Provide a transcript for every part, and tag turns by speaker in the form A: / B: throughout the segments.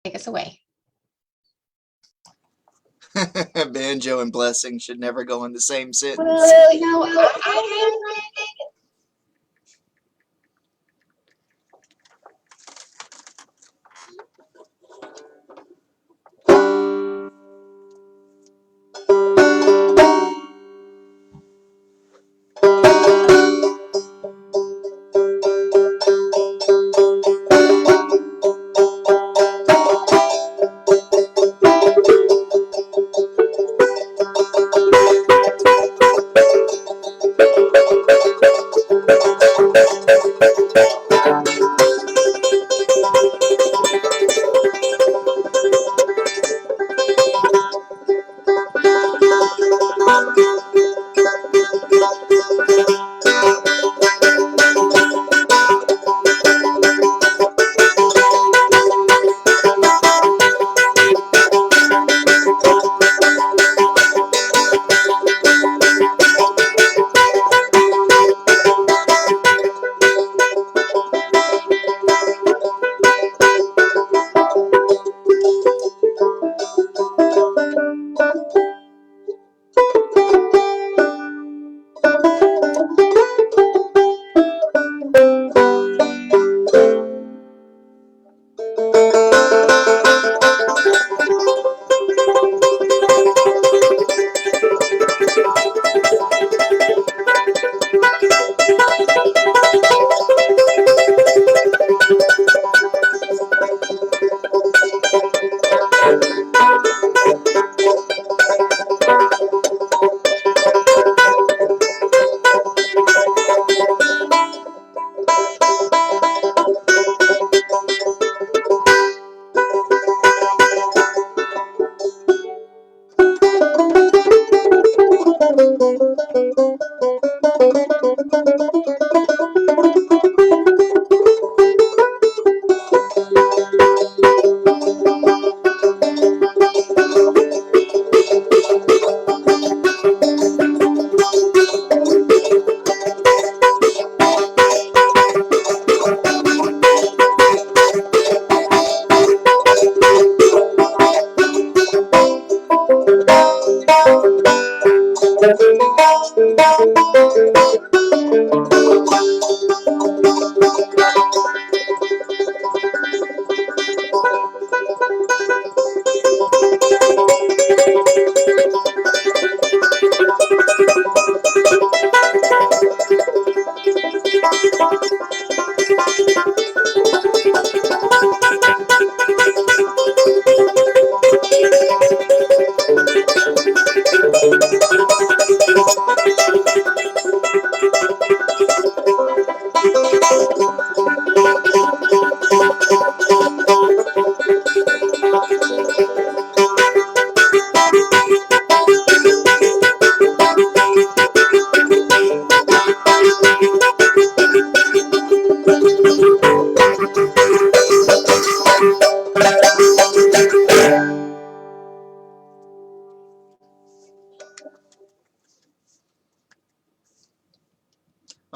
A: Take us away.
B: Banjo and blessing should never go in the same sentence.
A: Well, you know, I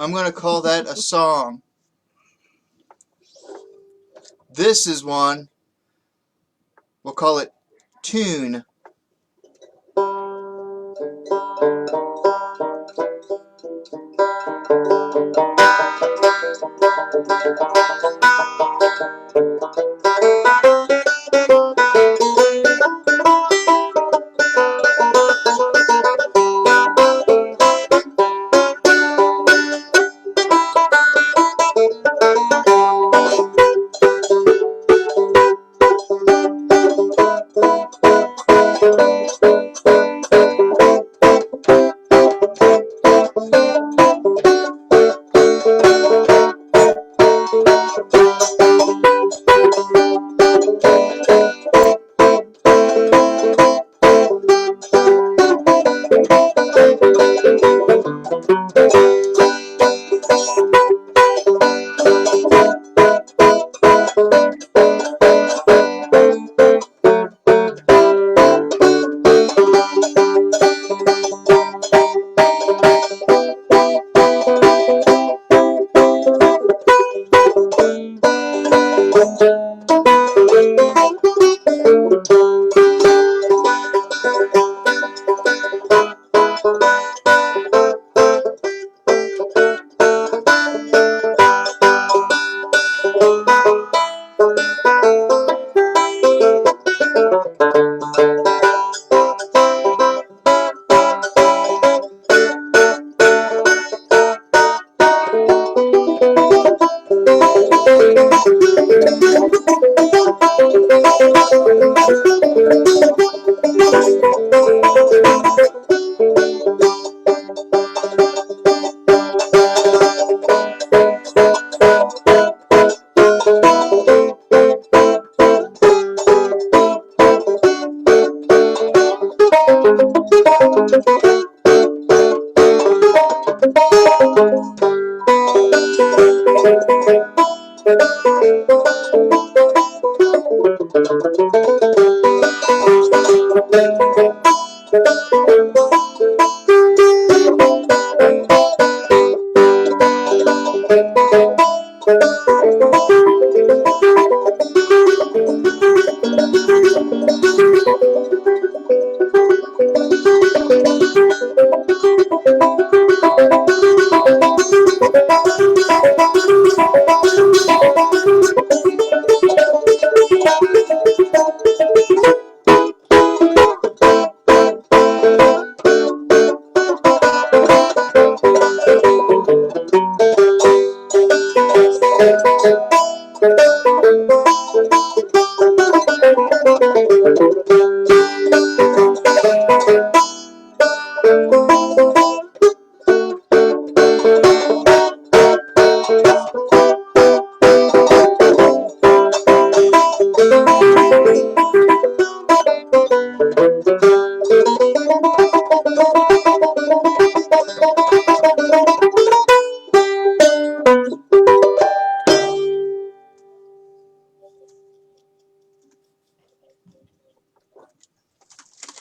B: I'm going to call that a song. This is one. We'll call it Tune.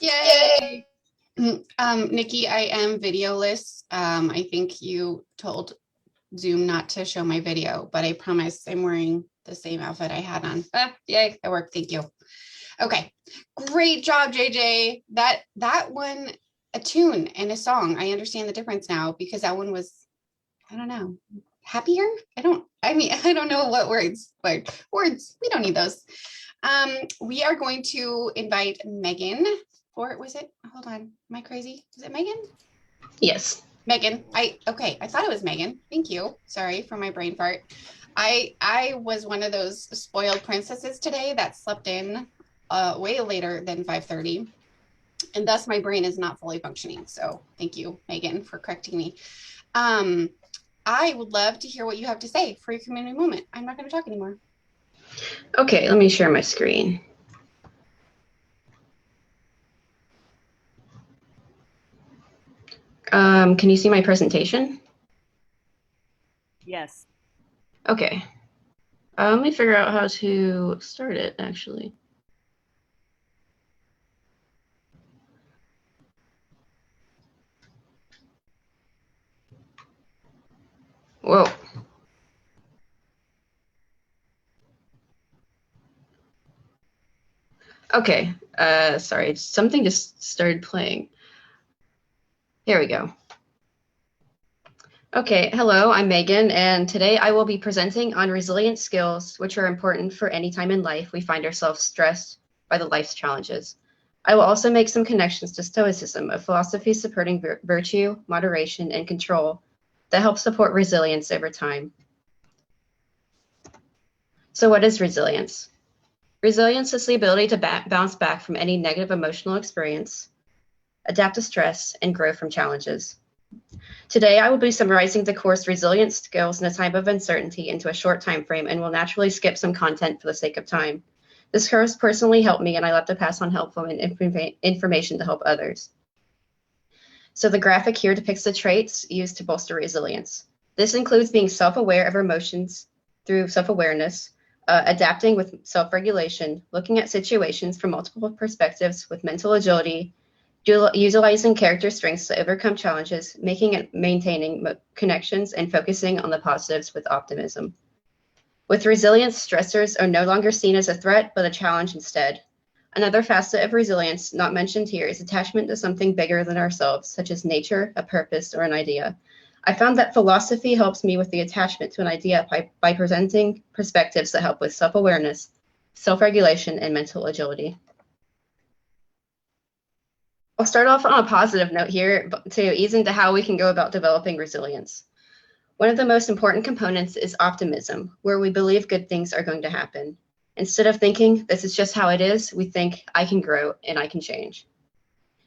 A: Yay! Nikki, I am videoless. I think you told Zoom not to show my video, but I promise I'm wearing the same outfit I had on. Yay, that worked. Thank you. Okay, great job, JJ. That one, a tune and a song. I understand the difference now because that one was, I don't know, happier. I don't know what words, but words, we don't need those. We are going to invite Megan, or was it, hold on, am I crazy? Is it Megan?
C: Yes.
A: Megan, I thought it was Megan. Thank you. Sorry for my brain fart. I was one of those spoiled princesses today that slept in way later than 5:30, and thus my brain is not fully functioning. So thank you, Megan, for correcting me. I would love to hear what you have to say for your community moment. I'm not going to talk anymore.
C: Okay, let me share my screen. Can you see my presentation?
D: Yes.
C: Okay. Let me figure out how to start it, actually. Whoa. Okay, sorry, something just started playing. Here we go. Okay, hello, I'm Megan, and today I will be presenting on resilient skills, which are important for any time in life we find ourselves stressed by the life's challenges. I will also make some connections to Stoicism, a philosophy supporting virtue, moderation, and control that helps support resilience over time. So what is resilience? Resilience is the ability to bounce back from any negative emotional experience, adapt to stress, and grow from challenges. Today, I will be summarizing the course Resilient Skills in a Time of Uncertainty into a short time frame and will naturally skip some content for the sake of time. This course personally helped me, and I love to pass on helpful information to help others. So the graphic here depicts the traits used to bolster resilience. This includes being self-aware of our emotions through self-awareness, adapting with self-regulation, looking at situations from multiple perspectives with mental agility, utilizing character strengths to overcome challenges, making and maintaining connections, and focusing on the positives with optimism. With resilience, stressors are no longer seen as a threat, but a challenge instead. Another facet of resilience not mentioned here is attachment to something bigger than ourselves, such as nature, a purpose, or an idea. I found that philosophy helps me with the attachment to an idea by presenting perspectives that help with self-awareness, self-regulation, and mental agility. I'll start off on a positive note here to ease into how we can go about developing resilience. One of the most important components is optimism, where we believe good things are going to happen. Instead of thinking, this is just how it is, we think, I can grow and I can change.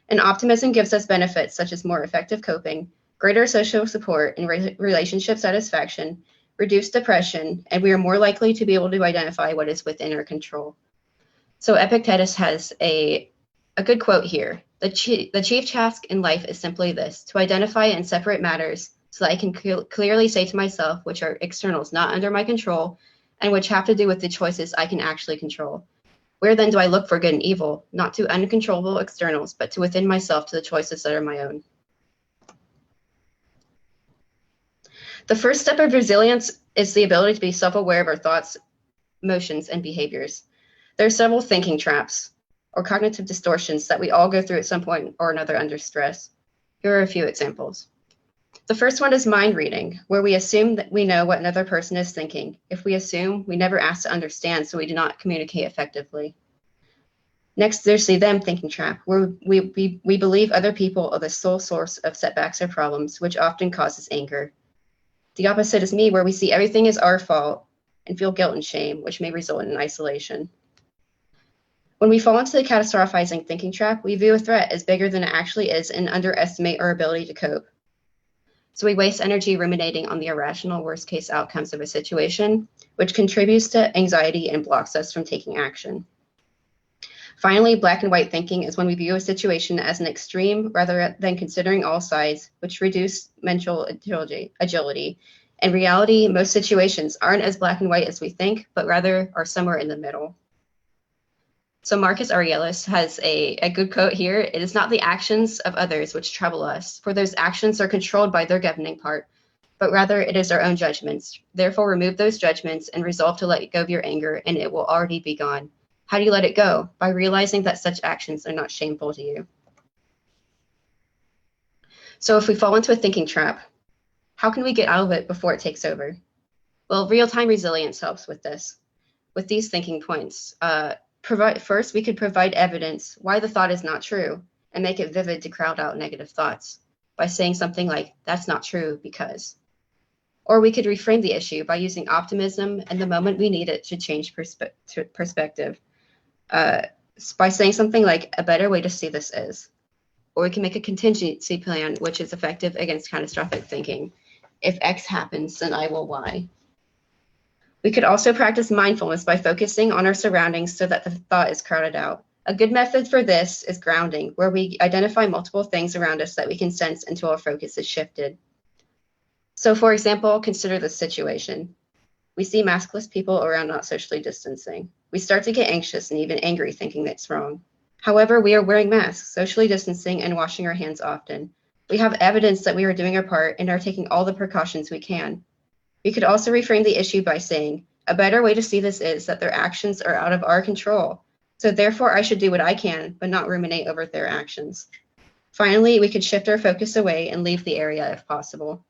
C: And optimism gives us benefits such as more effective coping, greater social support and relationship satisfaction, reduced depression, and we are more likely to be able to identify what is within our control. So Epictetus has a good quote here. The chief task in life is simply this, to identify and separate matters so that I can clearly say to myself which are externals not under my control and which have to do with the choices I can actually control. Where then do I look for good and evil? Not to uncontrollable externals, but to within myself, to the choices that are my own. The first step of resilience is the ability to be self-aware of our thoughts, emotions, and behaviors. There are several thinking traps or cognitive distortions that we all go through at some point or another under stress. Here are a few examples. The first one is mind reading, where we assume that we know what another person is thinking. If we assume, we never ask to understand, so we do not communicate effectively. Next, there's the them thinking trap, where we believe other people are the sole source of setbacks or problems, which often causes anger. The opposite is me, where we see everything as our fault and feel guilt and shame, which may result in isolation. When we fall into the catastrophizing thinking trap, we view a threat as bigger than it actually is and underestimate our ability to cope. So we waste energy ruminating on the irrational worst-case outcomes of a situation, which contributes to anxiety and blocks us from taking action. Finally, black and white thinking is when we view a situation as an extreme rather than considering all sides, which reduce mental agility. In reality, most situations aren't as black and white as we think, but rather are somewhere in the middle. So Marcus Aurelius has a good quote here. It is not the actions of others which trouble us, for those actions are controlled by their governing part, but rather it is our own judgments. Therefore, remove those judgments and resolve to let go of your anger, and it will already be gone. How do you let it go? By realizing that such actions are not shameful to you. So if we fall into a thinking trap, how can we get out of it before it takes over? Well, real-time resilience helps with this, with these thinking points. First, we could provide evidence why the thought is not true and make it vivid to crowd out negative thoughts by saying something like, that's not true because. Or we could reframe the issue by using optimism and the moment we need it to change perspective. By saying something like, a better way to see this is. Or we can make a contingency plan, which is effective against catastrophic thinking. If X happens, then I will Y. We could also practice mindfulness by focusing on our surroundings so that the thought is crowded out. A good method for this is grounding, where we identify multiple things around us that we can sense until our focus is shifted. So for example, consider this situation. We see maskless people around not socially distancing. We start to get anxious and even angry thinking that's wrong. However, we are wearing masks, socially distancing, and washing our hands often. We have evidence that we are doing our part and are taking all the precautions we can. We could also reframe the issue by saying, a better way to see this is that their actions are out of our control. So therefore, I should do what I can, but not ruminate over their actions. Finally, we could shift our focus away and leave the area if possible.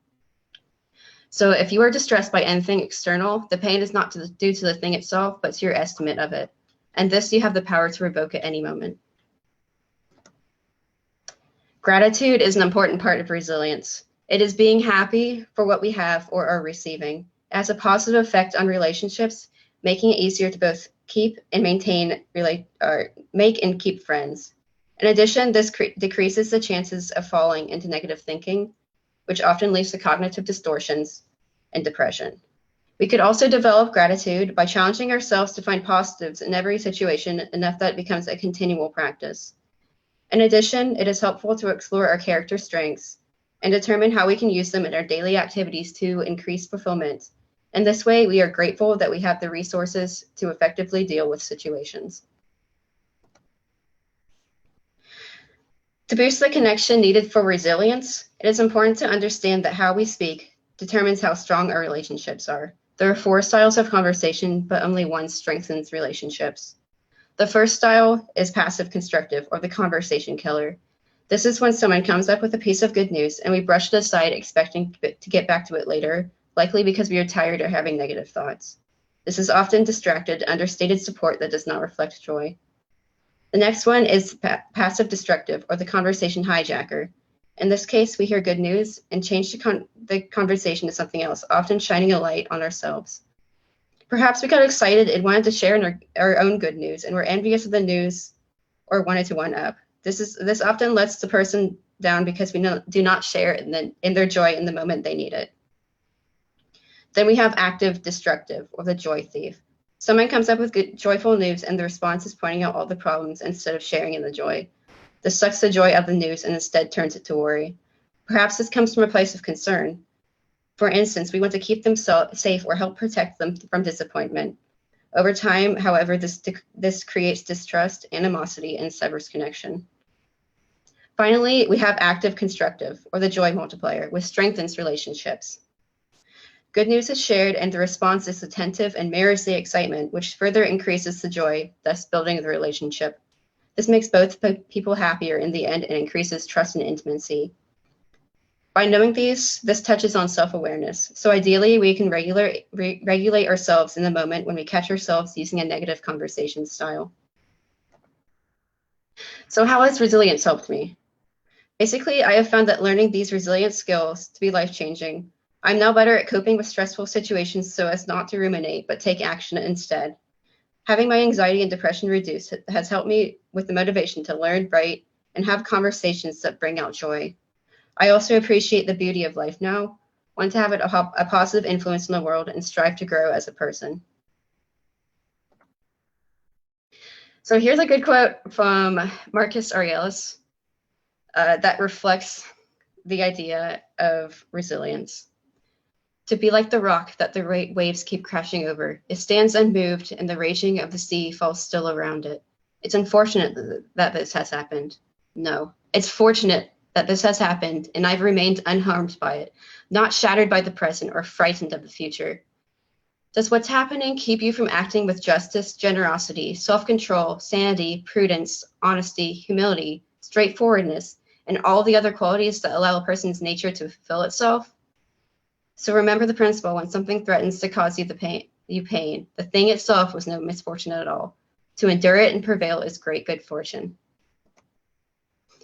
C: So if you are distressed by anything external, the pain is not due to the thing itself, but to your estimate of it. And this you have the power to revoke at any moment. Gratitude is an important part of resilience. It is being happy for what we have or are receiving. It has a positive effect on relationships, making it easier to both keep and make and keep friends. In addition, this decreases the chances of falling into negative thinking, which often leads to cognitive distortions and depression. We could also develop gratitude by challenging ourselves to find positives in every situation enough that it becomes a continual practice. In addition, it is helpful to explore our character strengths and determine how we can use them in our daily activities to increase fulfillment. And this way, we are grateful that we have the resources to effectively deal with situations. To boost the connection needed for resilience, it is important to understand that how we speak determines how strong our relationships are. There are 4 styles of conversation, but only one strengthens relationships. The first style is passive constructive, or the conversation killer. This is when someone comes up with a piece of good news and we brush it aside expecting to get back to it later, likely because we are tired or having negative thoughts. This is often distracted, understated support that does not reflect joy. The next one is passive destructive, or the conversation hijacker. In this case, we hear good news and change the conversation to something else, often shining a light on ourselves. Perhaps we got excited and wanted to share in our own good news and were envious of the news or wanted to one up. This often lets the person down because we do not share in their joy in the moment they need it. Then we have active destructive, or the joy thief. Someone comes up with good, joyful news and the response is pointing out all the problems instead of sharing in the joy. This sucks the joy out of the news and instead turns it to worry. Perhaps this comes from a place of concern. For instance, we want to keep them safe or help protect them from disappointment. Over time, however, this creates distrust, animosity, and severs connection. Finally, we have active constructive, or the joy multiplier, which strengthens relationships. Good news is shared, and the response is attentive and mirrors the excitement, which further increases the joy, thus building the relationship. This makes both people happier in the end and increases trust and intimacy. By knowing this touches on self-awareness. So ideally, we can regulate ourselves in the moment when we catch ourselves using a negative conversation style. So how has resilience helped me? Basically, I have found that learning these resilience skills to be life-changing. I'm now better at coping with stressful situations so as not to ruminate, but take action instead. Having my anxiety and depression reduced has helped me with the motivation to learn, write, and have conversations that bring out joy. I also appreciate the beauty of life now, want to have a positive influence in the world, and strive to grow as a person. So here's a good quote from Marcus Aurelius that reflects the idea of resilience. To be like the rock that the waves keep crashing over. It stands unmoved, and the raging of the sea falls still around it. It's unfortunate that this has happened. No, it's fortunate that this has happened, and I've remained unharmed by it, not shattered by the present or frightened of the future. Does what's happening keep you from acting with justice, generosity, self-control, sanity, prudence, honesty, humility, straightforwardness, and all the other qualities that allow a person's nature to fulfill itself? So remember the principle: when something threatens to cause you pain, the thing itself was no misfortune at all. To endure it and prevail is great good fortune.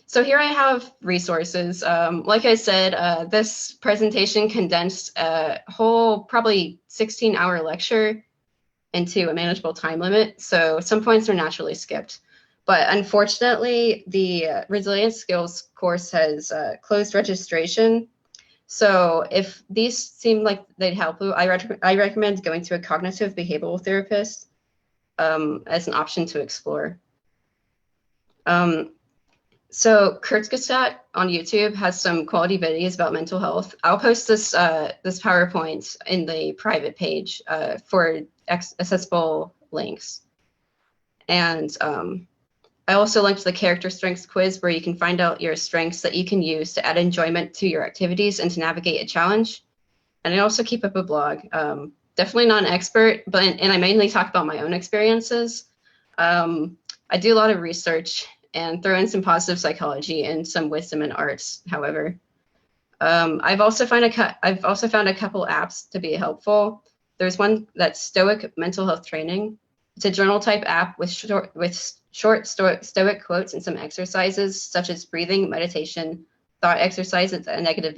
C: So here I have resources. Like I said, this presentation condensed a whole probably 16-hour lecture into a manageable time limit. So some points are naturally skipped. But unfortunately, the Resilience Skills course has closed registration. So if these seem like they'd help you, I recommend going to a cognitive behavioral therapist as an option to explore. So Kckps on YouTube has some quality videos about mental health. I'll post this this PowerPoint in the private page for accessible links. And I also linked the character strengths quiz where you can find out your strengths that you can use to add enjoyment to your activities and to navigate a challenge. And I also keep up a blog. Definitely not an expert, and I mainly talk about my own experiences. I do a lot of research and throw in some positive psychology and some wisdom and arts, however. I've also found a couple apps to be helpful. There's one that's Stoic Mental Health Training. It's a journal type app with short stoic quotes and some exercises such as breathing, meditation, thought exercises, and negative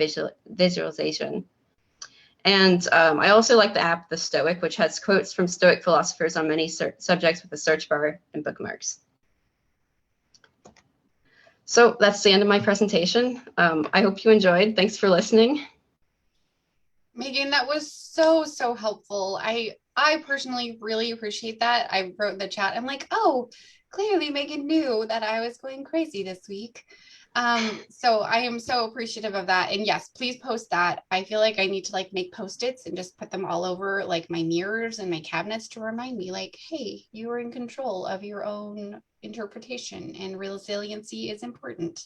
C: visualization. And I also like the app The Stoic, which has quotes from Stoic philosophers on many subjects with a search bar and bookmarks. So that's the end of my presentation. I hope you enjoyed. Thanks for listening.
A: Megan, that was so helpful. I personally really appreciate that. I wrote in the chat, I'm like, oh, clearly Megan knew that I was going crazy this week. So I am so appreciative of that. And yes, please post that. I feel like I need to like make Post-its and just put them all over like my mirrors and my cabinets to remind me like, hey, you are in control of your own interpretation and resiliency is important.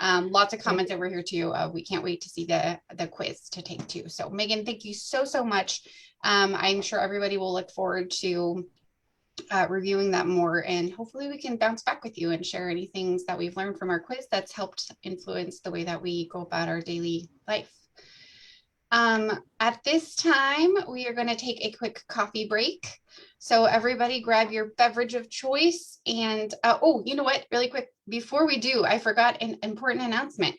A: Lots of comments over here too. We can't wait to see the quiz to take too. So Megan, thank you so much. I'm sure everybody will look forward to reviewing that more, and hopefully we can bounce back with you and share any things that we've learned from our quiz that's helped influence the way that we go about our daily life. At this time, we are going to take a quick coffee break. So everybody grab your beverage of choice. And oh, you know what, really quick, before we do, I forgot an important announcement.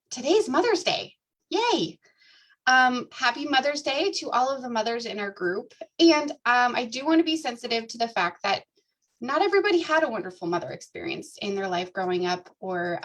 A: Today's Mother's Day. Yay. Happy Mother's Day to all of the mothers in our group. And I do want to be sensitive to the fact that not everybody had a wonderful mother experience in their life growing up, or,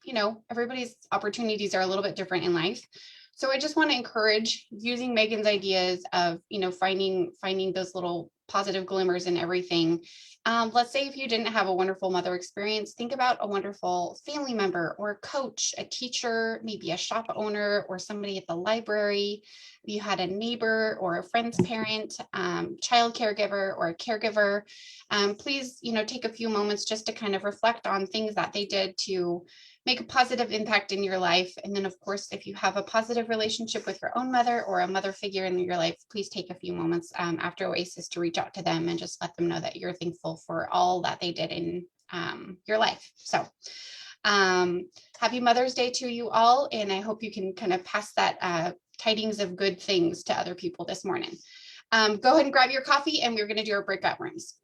A: you know, everybody's opportunities are a little bit different in life. So I just want to encourage using Megan's ideas of, you know, finding those little positive glimmers and everything. Let's say if you didn't have a wonderful mother experience, think about a wonderful family member or a coach, a teacher, maybe a shop owner or somebody at the library. If you had a neighbor or a friend's parent, child caregiver or a caregiver, please, take a few moments just to kind of reflect on things that they did to make a positive impact in your life. And then, of course, if you have a positive relationship with your own mother or a mother figure in your life, please take a few moments after Oasis to reach out to them and just let them know that you're thankful for all that they did in your life. So happy Mother's Day to you all. And I hope you can kind of pass that tidings of good things to other people this morning. Go ahead and grab your coffee and we're going to do our breakout rooms.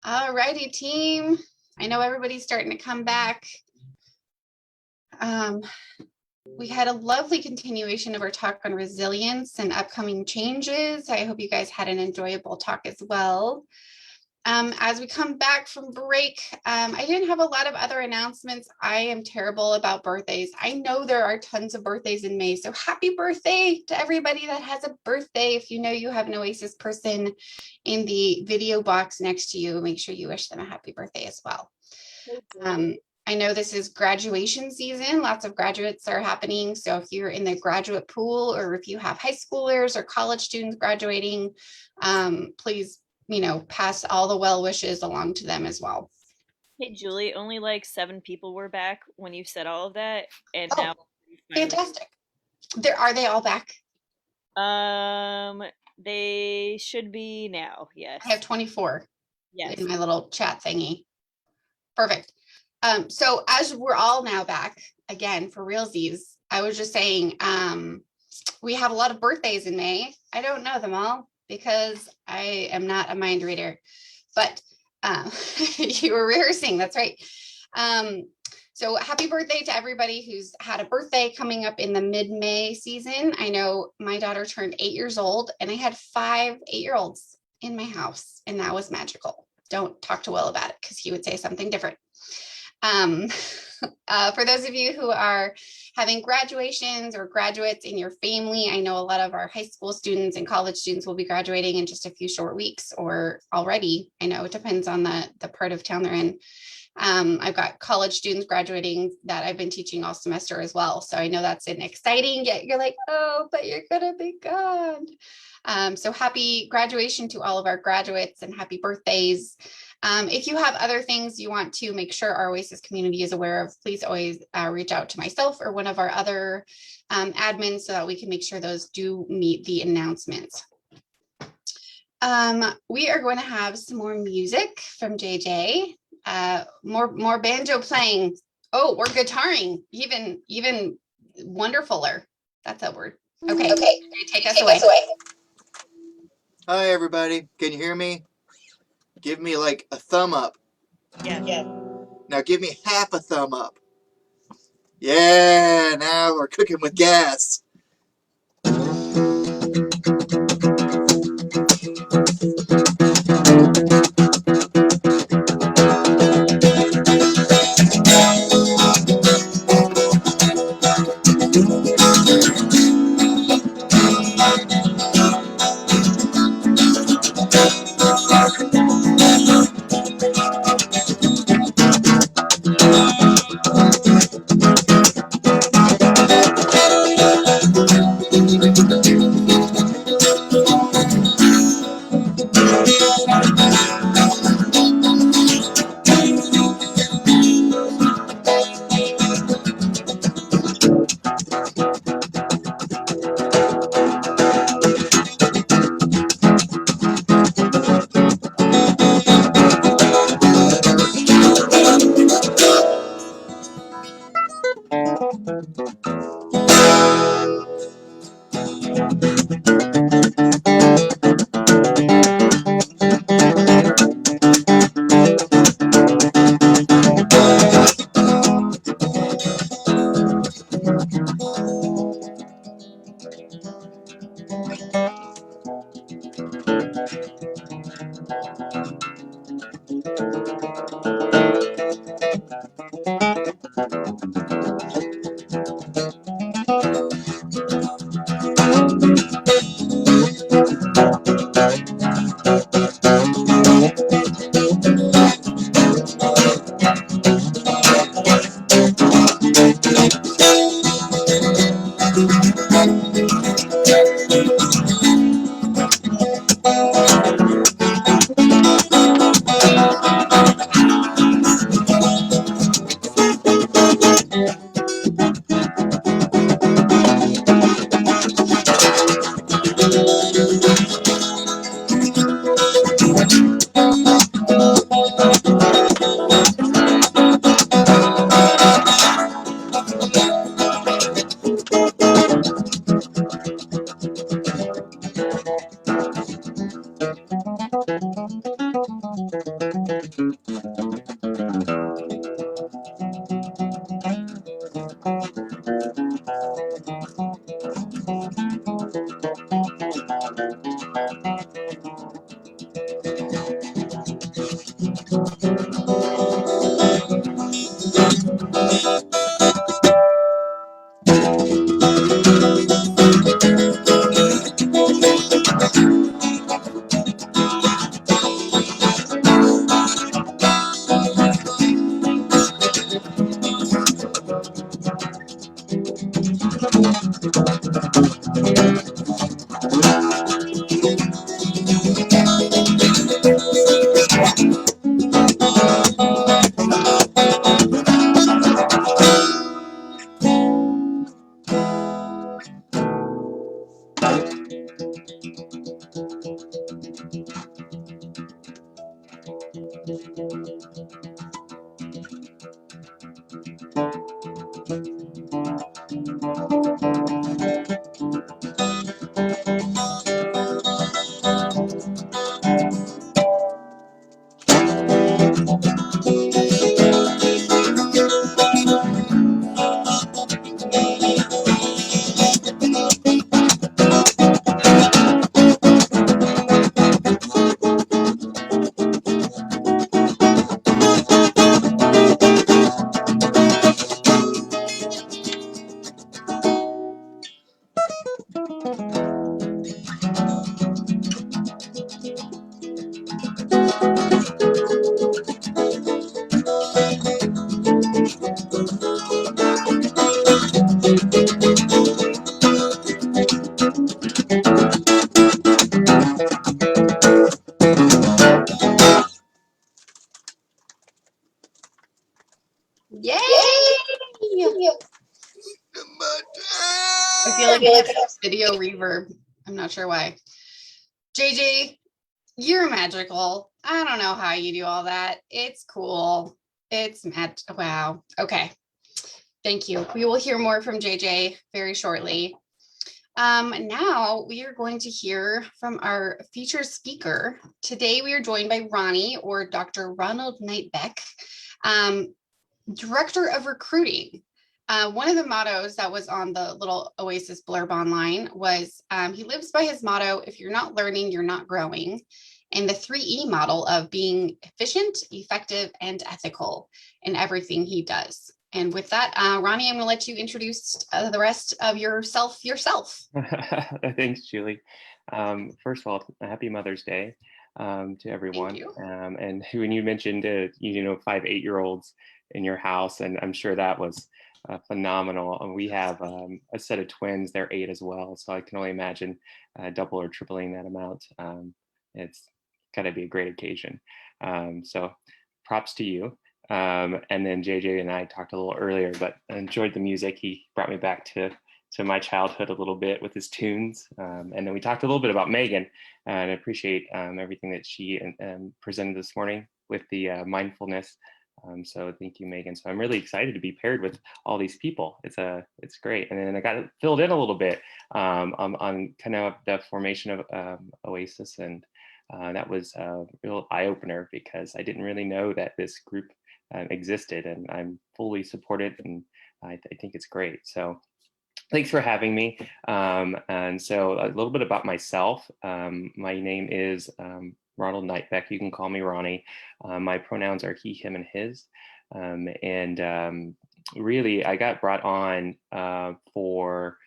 A: All righty, team. I know everybody's starting to come back. We had a lovely continuation of our talk on resilience and upcoming changes. I hope you guys had an enjoyable talk as well. As we come back from break, I didn't have a lot of other announcements. I am terrible about birthdays. I know there are tons of birthdays in May, so happy birthday to everybody that has a birthday. If you know you have an Oasis person in the video box next to you, make sure you wish them a happy birthday as well. I know this is graduation season. Lots of graduates are happening. So if you're in the graduate pool, or if you have high schoolers or college students graduating, please, pass all the well wishes along to them as well.
D: Hey, Julie, only like 7 people were back when you said all of that. And
A: Oh,
D: now.
A: fantastic. Are they all back?
D: They should be now. Yes.
A: I have 24
D: Yes.
A: in my little chat thingy. Perfect. So as we're all now back again for realsies, I was just saying, we have a lot of birthdays in May. I don't know them all because I am not a mind reader, but you were rehearsing. That's right. So happy birthday to everybody who's had a birthday coming up in the mid-May season. I know my daughter turned 8 years old, and I had 5 8-year-olds in my house, and that was magical. Don't talk to Will about it because he would say something different. For those of you who are having graduations or graduates in your family, I know a lot of our high school students and college students will be graduating in just a few short weeks, or already. I know it depends on the part of town they're in. I've got college students graduating that I've been teaching all semester as well. So I know that's an exciting, yet you're like, oh, but you're gonna be gone. So happy graduation to all of our graduates and happy birthdays. If you have other things you want to make sure our Oasis community is aware of, please always reach out to myself or one of our other admins so that we can make sure those do meet the announcements. We are going to have some more music from JJ, more banjo playing. Oh, we're guitaring, even wonderfuler. That's a word. Okay, take us away.
B: Hi, everybody. Can you hear me? Give me like a thumb up.
D: Yeah.
B: Now give me half a thumb up. Yeah, now we're cooking with gas.
A: Yay! I feel like I have video reverb. I'm not sure why. JJ, you're magical. I don't know how you do all that. It's cool. It's wow. Okay. Thank you. We will hear more from JJ very shortly. Now we are going to hear from our featured speaker. Today we are joined by Ronnie, or Dr. Ronald Knight-Beck, Director of Recruiting. One of the mottos that was on the little Oasis blurb online was, he lives by his motto, if you're not learning, you're not growing, and the 3E model of being efficient, effective, and ethical in everything he does. And with that, Ronnie, I'm going to let you introduce the rest of yourself.
E: Thanks, Julie. First of all, happy Mother's Day to everyone.
A: Thank you.
E: And when you mentioned, 5 8-year-olds in your house, and I'm sure that was phenomenal. And we have a set of twins; they're 8 as well. So I can only imagine double or tripling that amount. It's got to be a great occasion. So props to you. And then JJ and I talked a little earlier, but I enjoyed the music. He brought me back to my childhood a little bit with his tunes. And then we talked a little bit about Megan, and I appreciate everything that she presented this morning with the mindfulness. So thank you, Megan. So I'm really excited to be paired with all these people. It's great. And then I got filled in a little bit on kind of the formation of Oasis, and that was a real eye-opener because I didn't really know that this group existed, and I'm fully supported, and I think it's great. So thanks for having me. And so a little bit about myself. My name is Ronald Knight-Beck. You can call me Ronnie. My pronouns are he, him, and his. Really, I got brought on for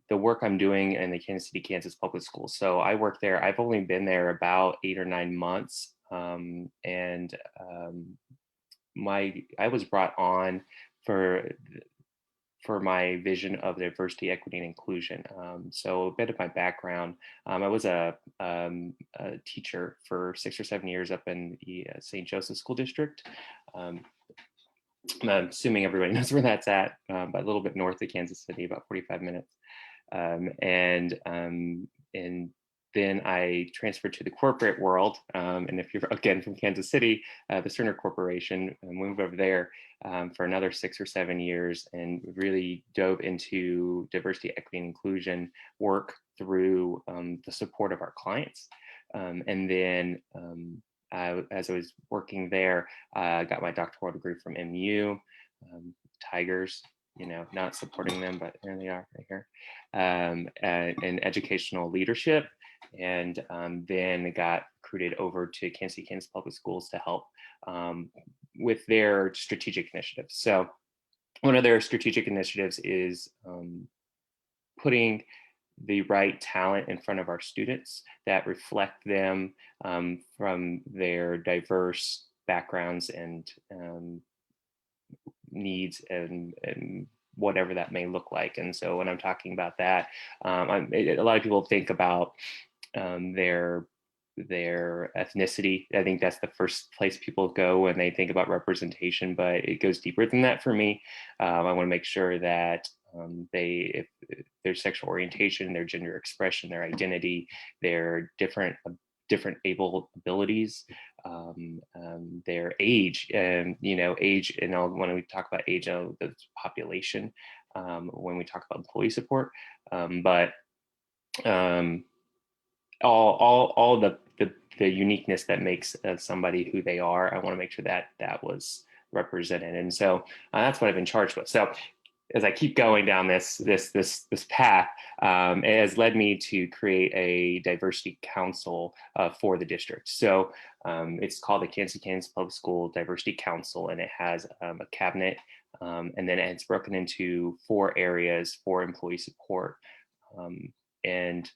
E: the work I'm doing in the Kansas City, Kansas public schools. So I work there. I've only been there about 8 or 9 months. I was brought on for my vision of diversity, equity, and inclusion. So a bit of my background, I was a teacher for 6 or 7 years up in the St. Joseph School District. I'm assuming everybody knows where that's at, but a little bit north of Kansas City, about 45 minutes. And then I transferred to the corporate world. And if you're, again, from Kansas City, the Cerner Corporation, moved over there for another 6 or 7 years and really dove into diversity, equity, and inclusion work through the support of our clients. And then as I was working there, I got my doctoral degree from MU, Tigers, not supporting them, but here they are right here, in educational leadership. And then got recruited over to Kansas Public Schools to help with their strategic initiatives. So one of their strategic initiatives is putting the right talent in front of our students that reflect them from their diverse backgrounds and needs and whatever that may look like. And so when I'm talking about that, a lot of people think about their ethnicity. I think that's the first place people go when they think about representation, but it goes deeper than that for me. I want to make sure that if their sexual orientation, their gender expression, their identity, their different abilities, their age, and age, and when we talk about age, the population, when we talk about employee support, but all the uniqueness that makes somebody who they are, I want to make sure that that was represented, and so that's what I've been charged with. So as I keep going down this path, it has led me to create a diversity council for the district. So it's called the Kansas Public School Diversity Council, and it has a cabinet, and then it's broken into 4 areas for employee support. And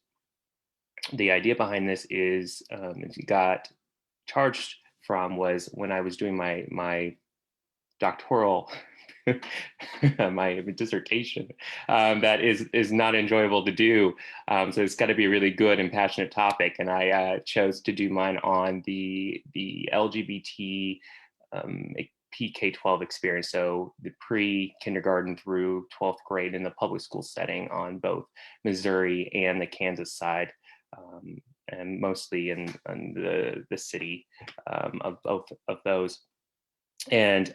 E: the idea behind this is, got charged from was when I was doing my doctoral, my dissertation, that is not enjoyable to do. So it's got to be a really good and passionate topic. And I chose to do mine on the LGBT PK-12 experience, so the pre-kindergarten through 12th grade in the public school setting on both Missouri and the Kansas side. And mostly in the city of both of those, and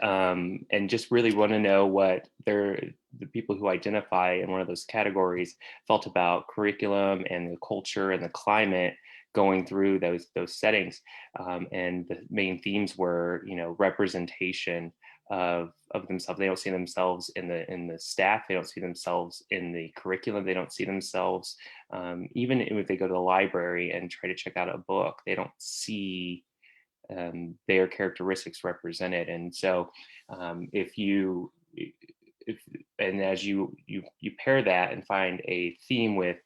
E: just really want to know what the people who identify in one of those categories felt about curriculum and the culture and the climate going through those settings. And the main themes were, representation of themselves. They don't see themselves in the staff. They don't see themselves in the curriculum. They don't see themselves, even if they go to the library and try to check out a book, they don't see their characteristics represented. And so as you pair that and find a theme with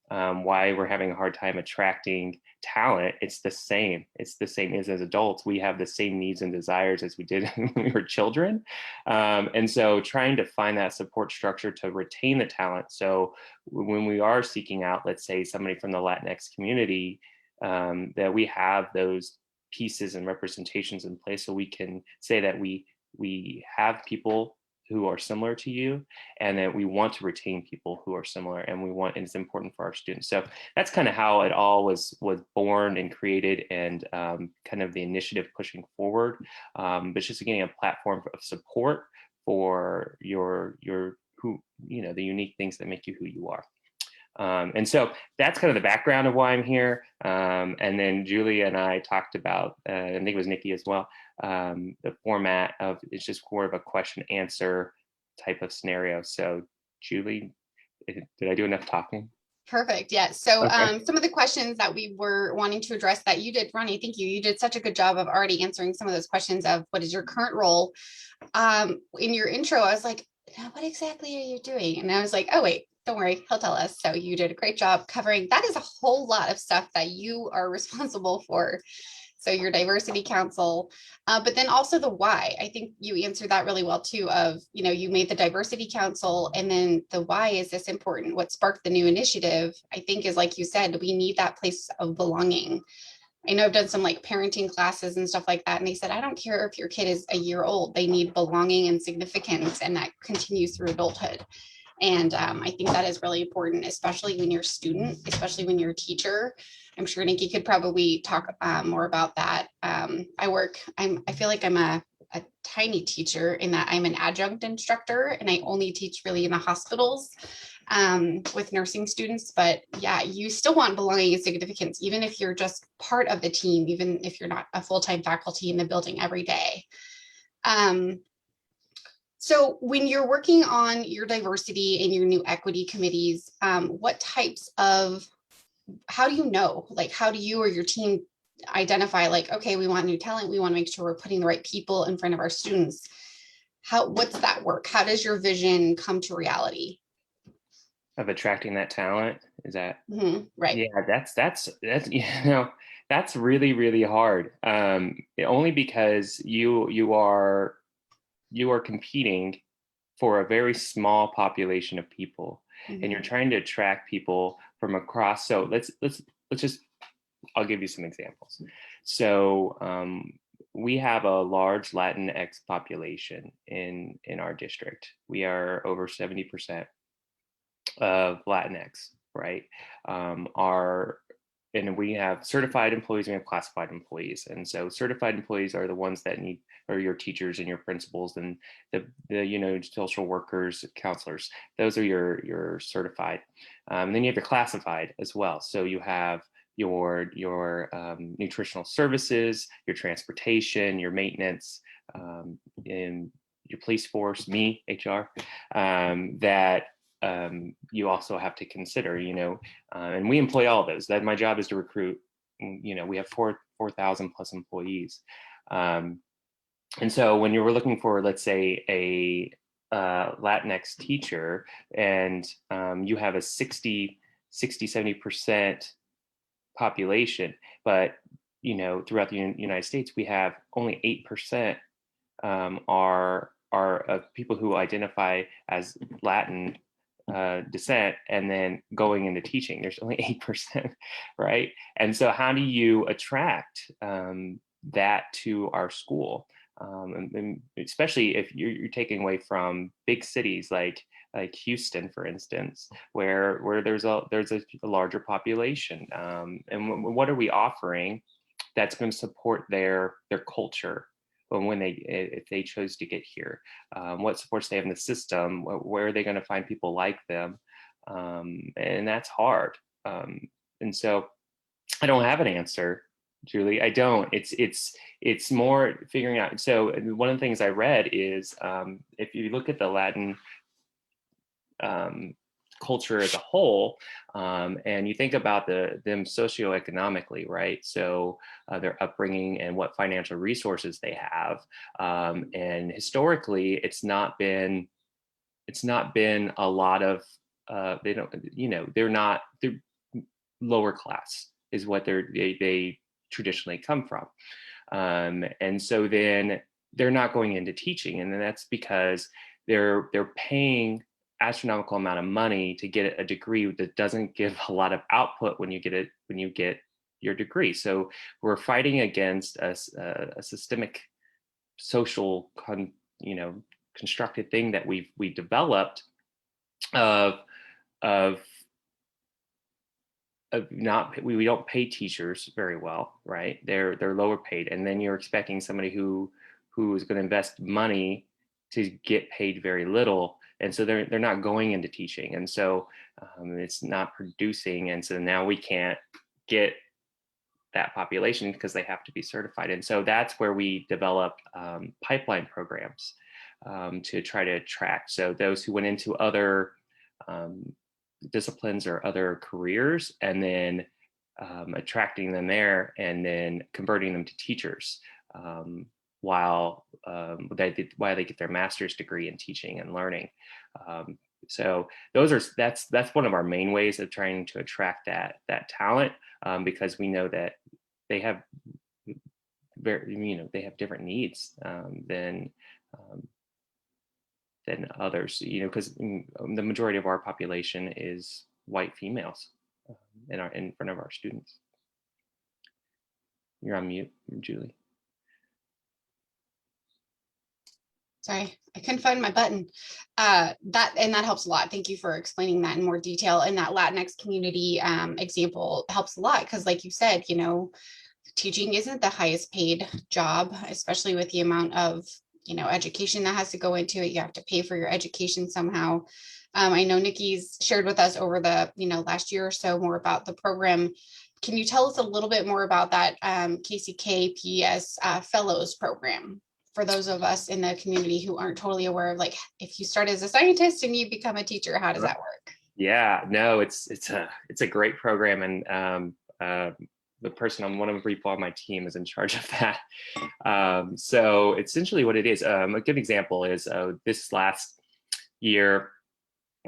E: why we're having a hard time attracting talent, it's the same as adults. We have the same needs and desires as we did when we were children. And so trying to find that support structure to retain the talent. So when we are seeking out, let's say, somebody from the Latinx community, that we have those pieces and representations in place, so we can say that we have people who are similar to you, and that we want to retain people who are similar, and it's important for our students. So that's kind of how it all was born and created, and kind of the initiative pushing forward. But just getting a platform of support for your the unique things that make you who you are. And so that's kind of the background of why I'm here. And then Julie and I talked about, I think it was Nikki as well, the format of it's just more of a question answer type of scenario. So Julie, did I do enough talking?
A: Perfect. Yeah. So
E: Okay.
A: some of the questions that we were wanting to address that you did, Ronnie, thank you. You did such a good job of already answering some of those questions of what is your current role. In your intro, I was like, now what exactly are you doing? And I was like, oh, wait, don't worry, he'll tell us. So you did a great job covering. That is a whole lot of stuff that you are responsible for. So your diversity council, but then also the why. I think you answered that really well too, of, you made the diversity council, and then the why is this important? What sparked the new initiative, I think, is, like you said, we need that place of belonging. I know I've done some like parenting classes and stuff like that, and they said, I don't care if your kid is a year old, they need belonging and significance, and that continues through adulthood. And I think that is really important, especially when you're a student, especially when you're a teacher. I'm sure Nikki could probably talk more about that. I feel like I'm a a tiny teacher in that I'm an adjunct instructor and I only teach really in the hospitals with nursing students. But yeah, you still want belonging and significance, even if you're just part of the team, even if you're not a full-time faculty in the building every day. So when you're working on your diversity and your new equity committees, what types of, how do you know, like, how do you or your team identify, like, okay, we want new talent, we want to make sure we're putting the right people in front of our students? What's that work? How does your vision come to reality?
E: Of attracting that talent, is that
A: right?
E: Yeah, that's that's really, really hard. Only because you are competing for a very small population of people, and you're trying to attract people from across. So let's just, I'll give you some examples. So we have a large Latinx population in our district. We are over 70% of Latinx, right? And we have certified employees, we have classified employees. And so certified employees are the ones that are your teachers and your principals and the social workers, counselors. Those are your certified. And then you have your classified as well. So you have your nutritional services, your transportation, your maintenance, and your police force, me, HR, that you also have to consider, and we employ all of those. That my job is to recruit. We have 4,000 plus employees, and so when you were looking for, let's say, a Latinx teacher, and you have a 70% population, but throughout the United States, we have only 8% are of people who identify as Latin descent, and then going into teaching. There's only 8%, right? And so how do you attract that to our school? And especially if you're taking away from big cities like Houston, for instance, where there's a larger population. And what are we offering that's going to support their culture? If they chose to get here, what supports they have in the system, where are they going to find people like them? And that's hard. And so I don't have an answer, Julie. I don't. It's more figuring out. So one of the things I read is if you look at the Latin culture as a whole, and you think about them socioeconomically, right? So their upbringing and what financial resources they have, and historically, it's not been a lot of they're lower class is what they traditionally come from, and so then they're not going into teaching, and then that's because they're paying astronomical amount of money to get a degree that doesn't give a lot of output when you get your degree. So we're fighting against a systemic social constructed thing that we developed of not, we don't pay teachers very well, right? They're lower paid, and then you're expecting somebody who is going to invest money to get paid very little, and so they're not going into teaching, and so it's not producing, and so now we can't get that population because they have to be certified. And so that's where we develop pipeline programs to try to attract. So those who went into other disciplines or other careers, and then attracting them there, and then converting them to teachers while they get their master's degree in teaching and learning. So that's one of our main ways of trying to attract that talent, because we know that they have they have different needs than others, because the majority of our population is white females in front of our students. You're on mute, Julie.
A: Sorry, I couldn't find my button. That helps a lot. Thank you for explaining that in more detail. And that Latinx community example helps a lot because, like you said, teaching isn't the highest paid job, especially with the amount of, education that has to go into it. You have to pay for your education somehow. I know Nikki's shared with us over the, last year or so more about the program. Can you tell us a little bit more about that Kckps Fellows program for those of us in the community who aren't totally aware of, like, if you start as a scientist and you become a teacher, how does that work?
E: Yeah, no, it's a great program, and the person on one of the people on my team is in charge of that. So essentially, what it is, a good example is this last year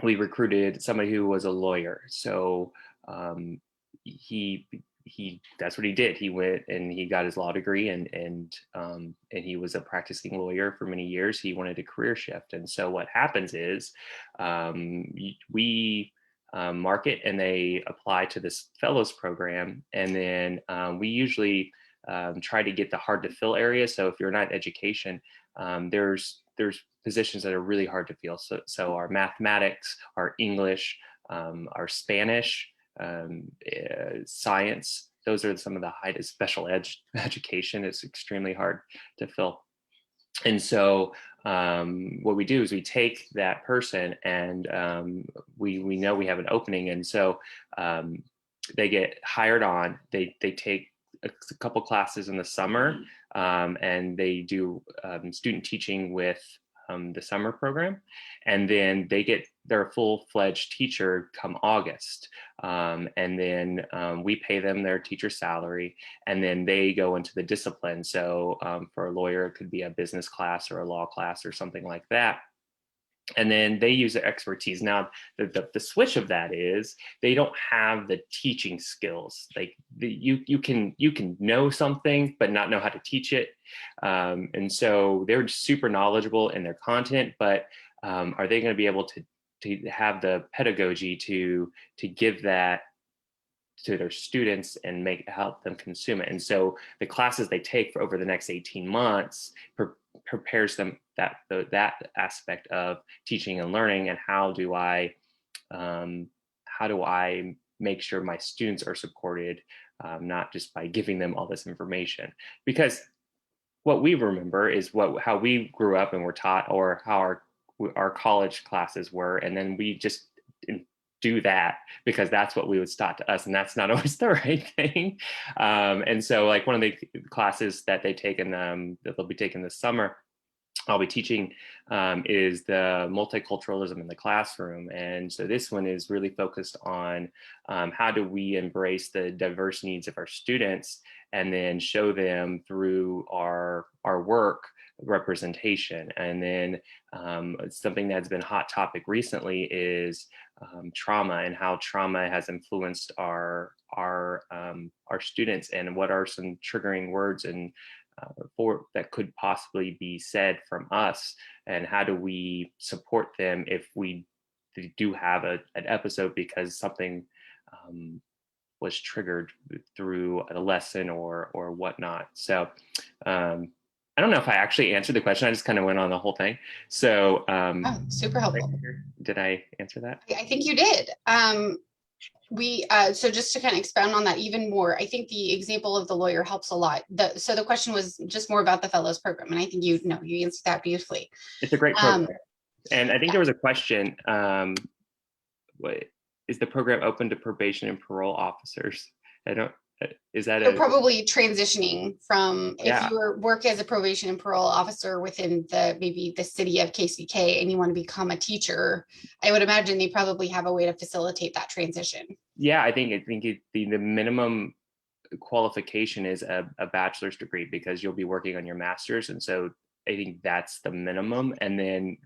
E: we recruited somebody who was a lawyer. So he that's what he did. He went and he got his law degree, and he was a practicing lawyer for many years. He wanted a career shift, and so what happens is we market and they apply to this fellows program, and then we usually try to get the hard to fill area. So if you're not in education, there's positions that are really hard to fill. So our mathematics, our English, our Spanish, science, those are some of the highest special education. It's extremely hard to fill. And so what we do is we take that person, and we know we have an opening, and so they get hired on. They take a couple classes in the summer, and they do student teaching with the summer program, and then they get their full-fledged teacher come August, and then we pay them their teacher salary, and then they go into the discipline. So for a lawyer, it could be a business class or a law class or something like that. And then they use their expertise. Now, the switch of that is they don't have the teaching skills. Like you can know something but not know how to teach it. And so they're super knowledgeable in their content, but are they going to be able to have the pedagogy to give that to their students and help them consume it? And so the classes they take for over the next 18 months prepares them that aspect of teaching and learning, and how do I make sure my students are supported, not just by giving them all this information. Because what we remember is how we grew up and were taught, or how our college classes were, and then we just do that because that's what was taught to us, and that's not always the right thing. And so, like, one of the classes that they take that they'll be taking this summer, I'll be teaching, is the multiculturalism in the classroom. And so this one is really focused on how do we embrace the diverse needs of our students, and then show them through our work representation. And then something that's been a hot topic recently is trauma, and how trauma has influenced our students, and what are some triggering words and that could possibly be said from us, and how do we support them if we do have an episode because something was triggered through a lesson or whatnot. So I don't know if I actually answered the question. I just kind of went on the whole thing. So
A: super helpful.
E: Did I answer that?
A: I think you did. So just to kind of expound on that even more, I think the example of the lawyer helps a lot. So the question was just more about the fellows program, and I think you answered that beautifully.
E: It's a great program. And I think there was a question, is the program open to probation and parole officers? They're
A: probably transitioning from, if you work as a probation and parole officer within maybe the city of KCK and you want to become a teacher, I would imagine they probably have a way to facilitate that transition.
E: Yeah, I think the minimum qualification is a bachelor's degree, because you'll be working on your master's. And so I think that's the minimum. And then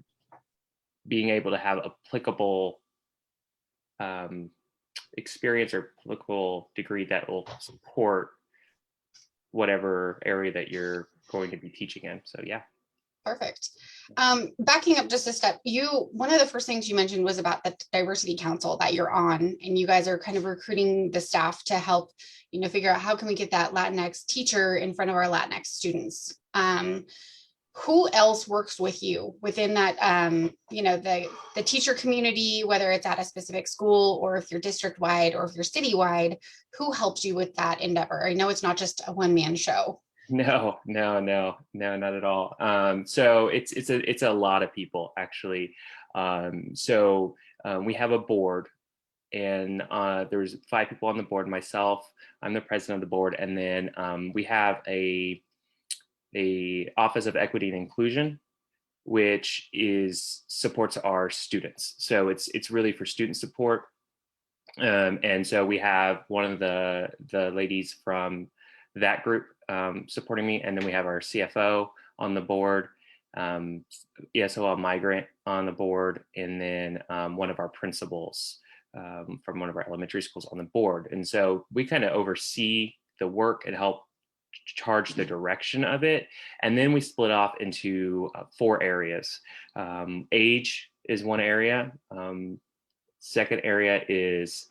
E: being able to have applicable experience or applicable degree that will support whatever area that you're going to be teaching in. So yeah.
A: Perfect. Backing up just a step, one of the first things you mentioned was about the diversity council that you're on, and you guys are kind of recruiting the staff to help, figure out how can we get that Latinx teacher in front of our Latinx students. who else works with you within that, you know, the teacher community, whether it's at a specific school or if you're district wide or if you're citywide, who helps you with that endeavor? I know it's not just a one-man show.
E: No, not at all. So it's a lot of people actually. We have a board, and there's 5 people on the board. Myself, I'm the president of the board, and then we have a Office of Equity and Inclusion, which supports our students. So it's really for student support. And so we have one of the ladies from that group supporting me, and then we have our CFO on the board, ESOL migrant on the board, and then one of our principals from one of our elementary schools on the board. And so we kind of oversee the work and help charge the direction of it. And then we split off into 4 areas. Age is one area. Second area is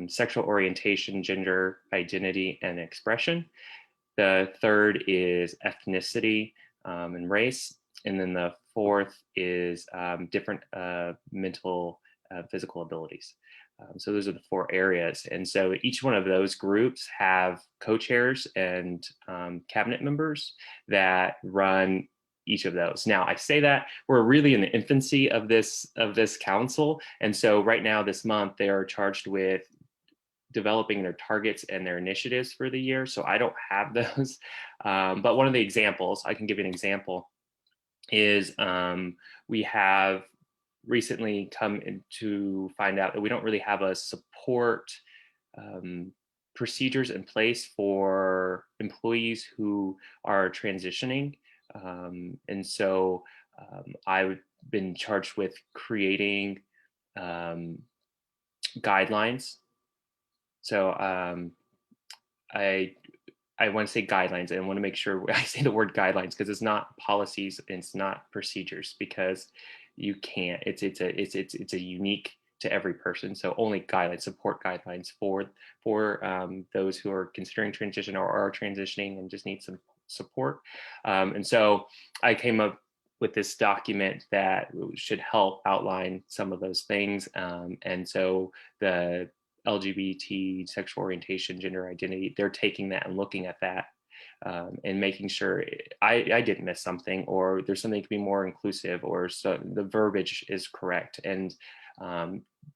E: sexual orientation, gender identity, and expression. The third is ethnicity and race. And then the fourth is different mental, physical abilities. So those are the 4 areas. And so each one of those groups have co-chairs and cabinet members that run each of those. Now, I say that we're really in the infancy of this council. And so right now, this month, they are charged with developing their targets and their initiatives for the year. So I don't have those. But one of the examples, I can give you an example, is we have recently come in to find out that we don't really have a support procedures in place for employees who are transitioning. And so I've been charged with creating guidelines. So I want to say guidelines, and I want to make sure I say the word guidelines, because it's not policies and it's not procedures, because you can't. It's a unique to every person. So only guidelines, support guidelines for those who are considering transition or are transitioning and just need some support. And so I came up with this document that should help outline some of those things. And so the LGBT, sexual orientation, gender identity, they're taking that and looking at that and making sure I didn't miss something, or there's something that can be more inclusive, or so the verbiage is correct, and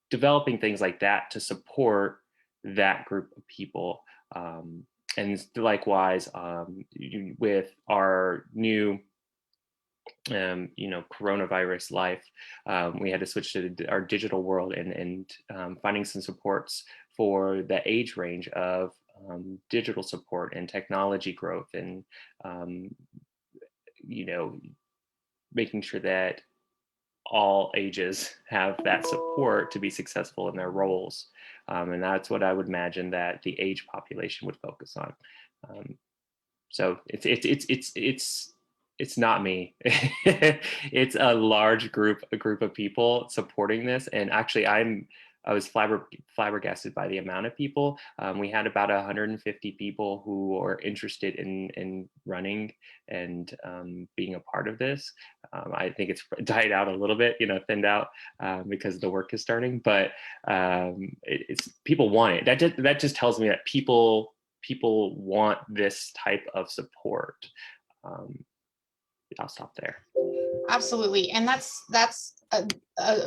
E: developing things like that to support that group of people. And likewise, with our new coronavirus life, we had to switch to our digital world, and finding some supports for the age range of digital support and technology growth, and making sure that all ages have that support to be successful in their roles. And that's what I would imagine that the age population would focus on. So it's not me. It's a large group of people supporting this. And actually I was flabbergasted by the amount of people. We had about 150 people who are interested in running and being a part of this. I think it's died out a little bit, thinned out because the work is starting, but it's people want it. That just tells me that people want this type of support. I'll stop there.
A: Absolutely. And that's a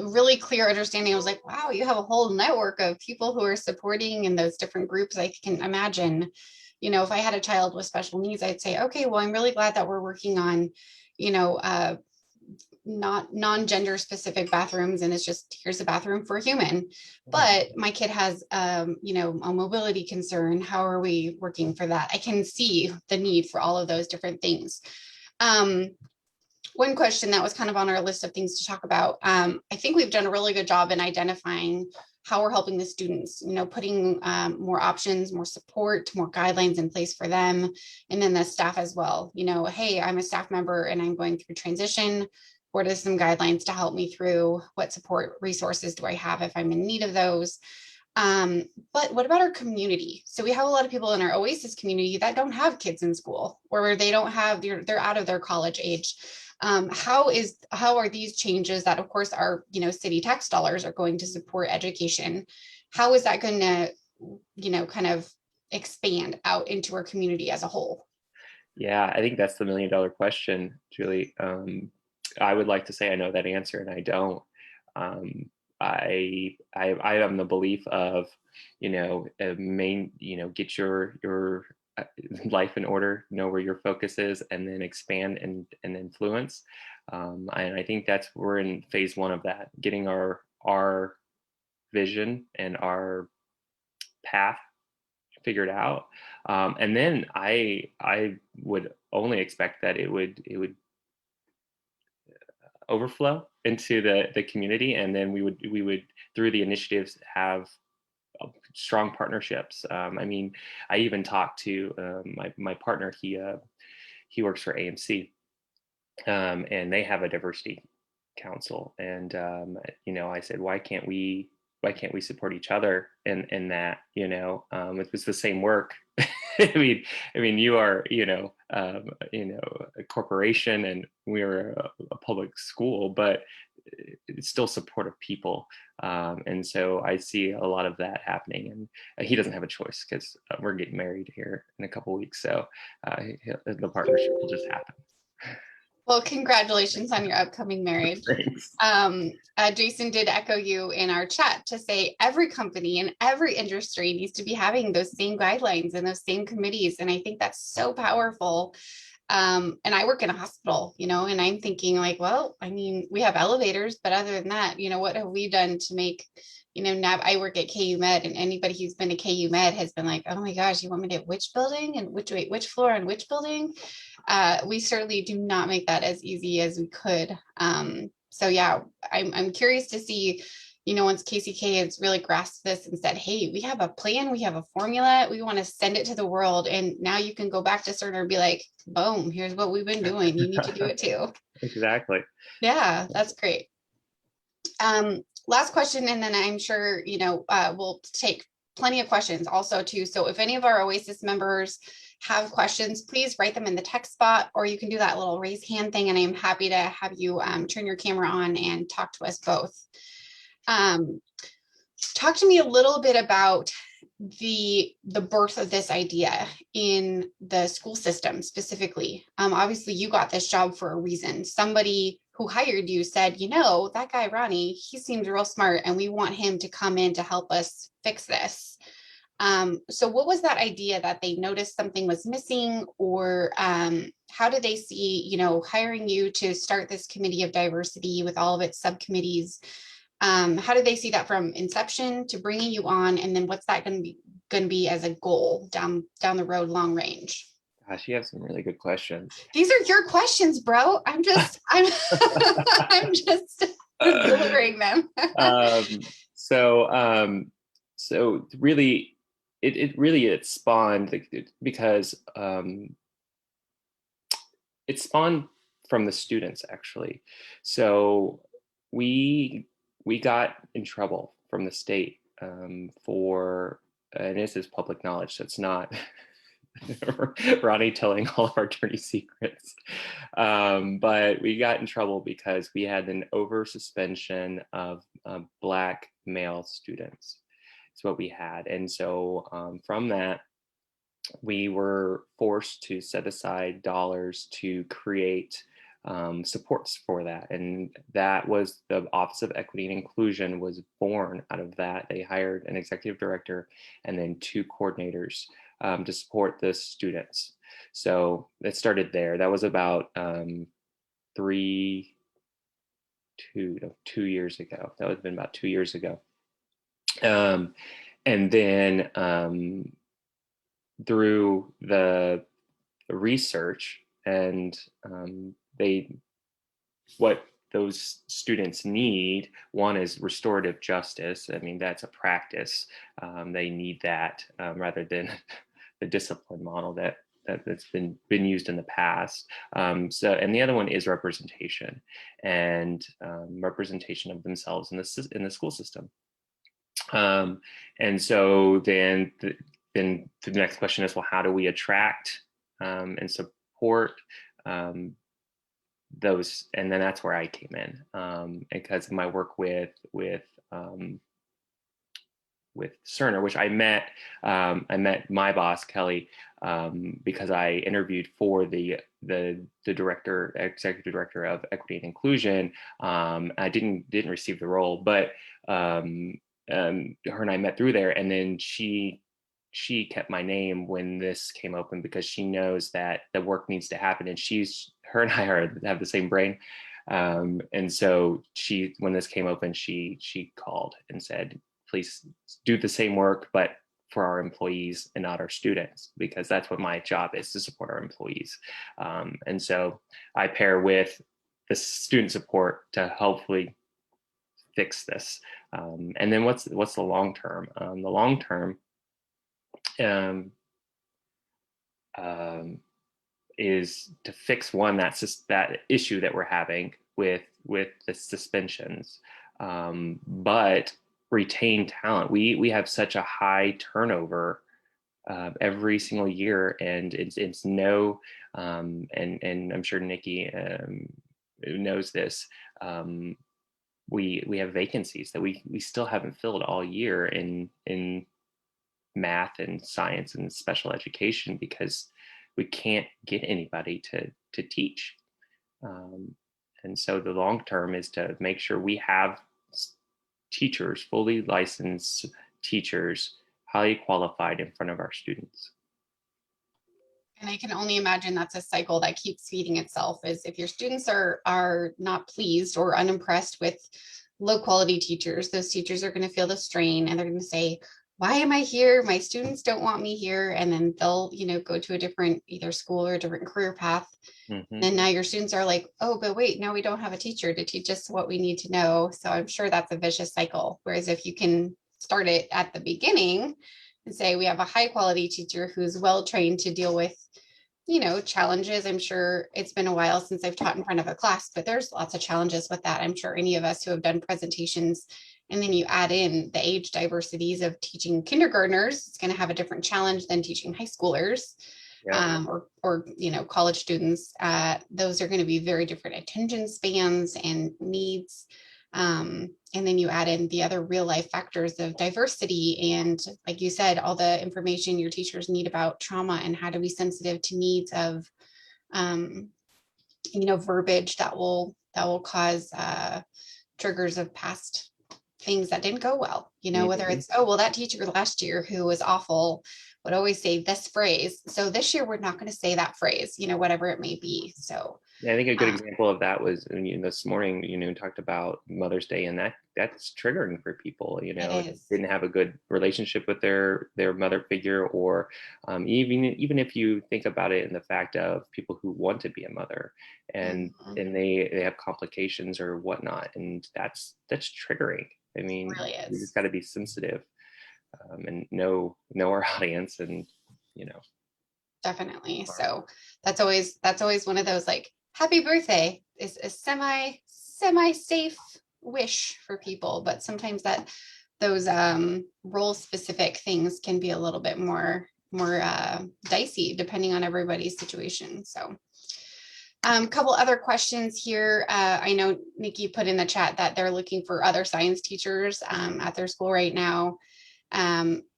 A: really clear understanding. I was like, wow, you have a whole network of people who are supporting in those different groups. I can imagine, if I had a child with special needs, I'd say, okay, well, I'm really glad that we're working on, not non-gender specific bathrooms, and it's just, here's a bathroom for a human. But my kid has a mobility concern. How are we working for that? I can see the need for all of those different things. One question that was kind of on our list of things to talk about, I think we've done a really good job in identifying how we're helping the students, putting more options, more support, more guidelines in place for them, and then the staff as well. Hey, I'm a staff member and I'm going through transition. What are some guidelines to help me through? What support resources do I have if I'm in need of those? But what about our community? So we have a lot of people in our Oasis community that don't have kids in school, or they don't have, they're out of their college age. How are these changes that, of course, our, city tax dollars are going to support education? How is that going to, kind of expand out into our community as a whole?
E: Yeah, I think that's the $1 million question, Julie. I would like to say I know that answer, and I don't. I am the belief of, get your life in order, know where your focus is, and then expand and influence. And I think we're in phase 1 of that, getting our vision and our path figured out. And then I would only expect that it would overflow into the community, and then we would through the initiatives have strong partnerships. I mean, I even talked to my partner. He works for AMC, and they have a diversity council. And I said, why can't we support each other in that? It was the same work. I mean, you are, a corporation, and we're a public school, but it's still supportive people. And so I see a lot of that happening. And he doesn't have a choice, because we're getting married here in a couple of weeks. So the partnership will just happen.
A: Well, congratulations on your upcoming marriage.
E: Thanks.
A: Jason did echo you in our chat to say every company and every industry needs to be having those same guidelines and those same committees. And I think that's so powerful. And I work in a hospital, and I'm thinking like, well, I mean, we have elevators, but other than that, what have we done to make, I work at KU Med, and anybody who's been to KU Med has been like, oh my gosh, you want me to which building and which floor and which building? We certainly do not make that as easy as we could. So yeah, I'm curious to see, once KCK has really grasped this and said, hey, we have a plan, we have a formula, we want to send it to the world. And now you can go back to Cerner and be like, boom, here's what we've been doing. You need to do it too.
E: Exactly.
A: Yeah, that's great. Last question, and then I'm sure, we'll take plenty of questions also too. So if any of our Oasis members have questions, please write them in the text spot, or you can do that little raise hand thing, and I'm happy to have you turn your camera on and talk to us both. Talk to me a little bit about the birth of this idea in the school system specifically. Obviously, you got this job for a reason. Somebody who hired you said, that guy Ronnie, he seems real smart, and we want him to come in to help us fix this. So what was that idea that they noticed something was missing, or how did they see, hiring you to start this committee of diversity with all of its subcommittees? How did they see that from inception to bringing you on? And then what's that going to be as a goal down the road, long range?
E: Gosh, you have some really good questions.
A: These are your questions, bro. I'm just delivering them.
E: So really, it spawned because it spawned from the students, actually. So we got in trouble from the state for, and this is public knowledge, so it's not Ronnie telling all of our dirty secrets. But we got in trouble because we had an over suspension of Black male students. It's what we had. And so from that, we were forced to set aside dollars to create supports for that. And that was the Office of Equity and Inclusion was born out of that. They hired an executive director and then 2 coordinators to support the students. So it started there. That was about 2 years ago. That would have been about 2 years ago. And then through the research and what those students need, one is restorative justice. I mean, that's a practice. They need that rather than the discipline model that's been used in the past. And the other one is representation and representation of themselves in the school system. And so then the next question is, well, how do we attract and support those? And then that's where I came in, because of my work with Cerner, which I met my boss Kelly because I interviewed for the executive director of equity and inclusion. I didn't receive the role, but her and I met through there, and then she kept my name when this came open because she knows that the work needs to happen, and her and I have the same brain. And so when this came open, she called and said, please do the same work, but for our employees and not our students, because that's what my job is, to support our employees. And so I pair with the student support to hopefully fix this. And then what's the long term? The long term is to fix that issue that we're having with the suspensions, but retain talent. We have such a high turnover every single year, and it's no and I'm sure Nikki knows this. We have vacancies that we still haven't filled all year in math and science and special education because we can't get anybody to teach. And so the long term is to make sure we have teachers, fully licensed teachers, highly qualified in front of our students.
A: And I can only imagine that's a cycle that keeps feeding itself, is if your students are not pleased or unimpressed with low quality teachers, those teachers are going to feel the strain and they're going to say, why am I here? My students don't want me here. And then they'll, go to a different either school or a different career path.
E: Mm-hmm.
A: And now your students are like, oh, but wait, now we don't have a teacher to teach us what we need to know. So I'm sure that's a vicious cycle. Whereas if you can start it at the beginning and say, we have a high quality teacher who's well trained to deal with, challenges. I'm sure it's been a while since I've taught in front of a class, but there's lots of challenges with that. I'm sure any of us who have done presentations, and then you add in the age diversities of teaching kindergartners, it's going to have a different challenge than teaching high schoolers.
E: Yeah.
A: Or college students. Those are going to be very different attention spans and needs. And then you add in the other real life factors of diversity and, like you said, all the information your teachers need about trauma and how to be sensitive to needs of, verbiage that will cause triggers of past things that didn't go well. Whether it's, oh, well, that teacher last year who was awful would always say this phrase. So this year we're not going to say that phrase, whatever it may be. So
E: yeah, I think a good example of that was this morning, talked about Mother's Day, and that's triggering for people, didn't have a good relationship with their mother figure, or even if you think about it in the fact of people who want to be a mother and they have complications or whatnot, and that's triggering. I mean,
A: really
E: you just got to be sensitive and know our audience, and
A: definitely. So that's always one of those, like, happy birthday is a semi safe wish for people, but sometimes those role specific things can be a little bit more dicey depending on everybody's situation. So couple other questions here. I know Nikki put in the chat that they're looking for other science teachers at their school right now.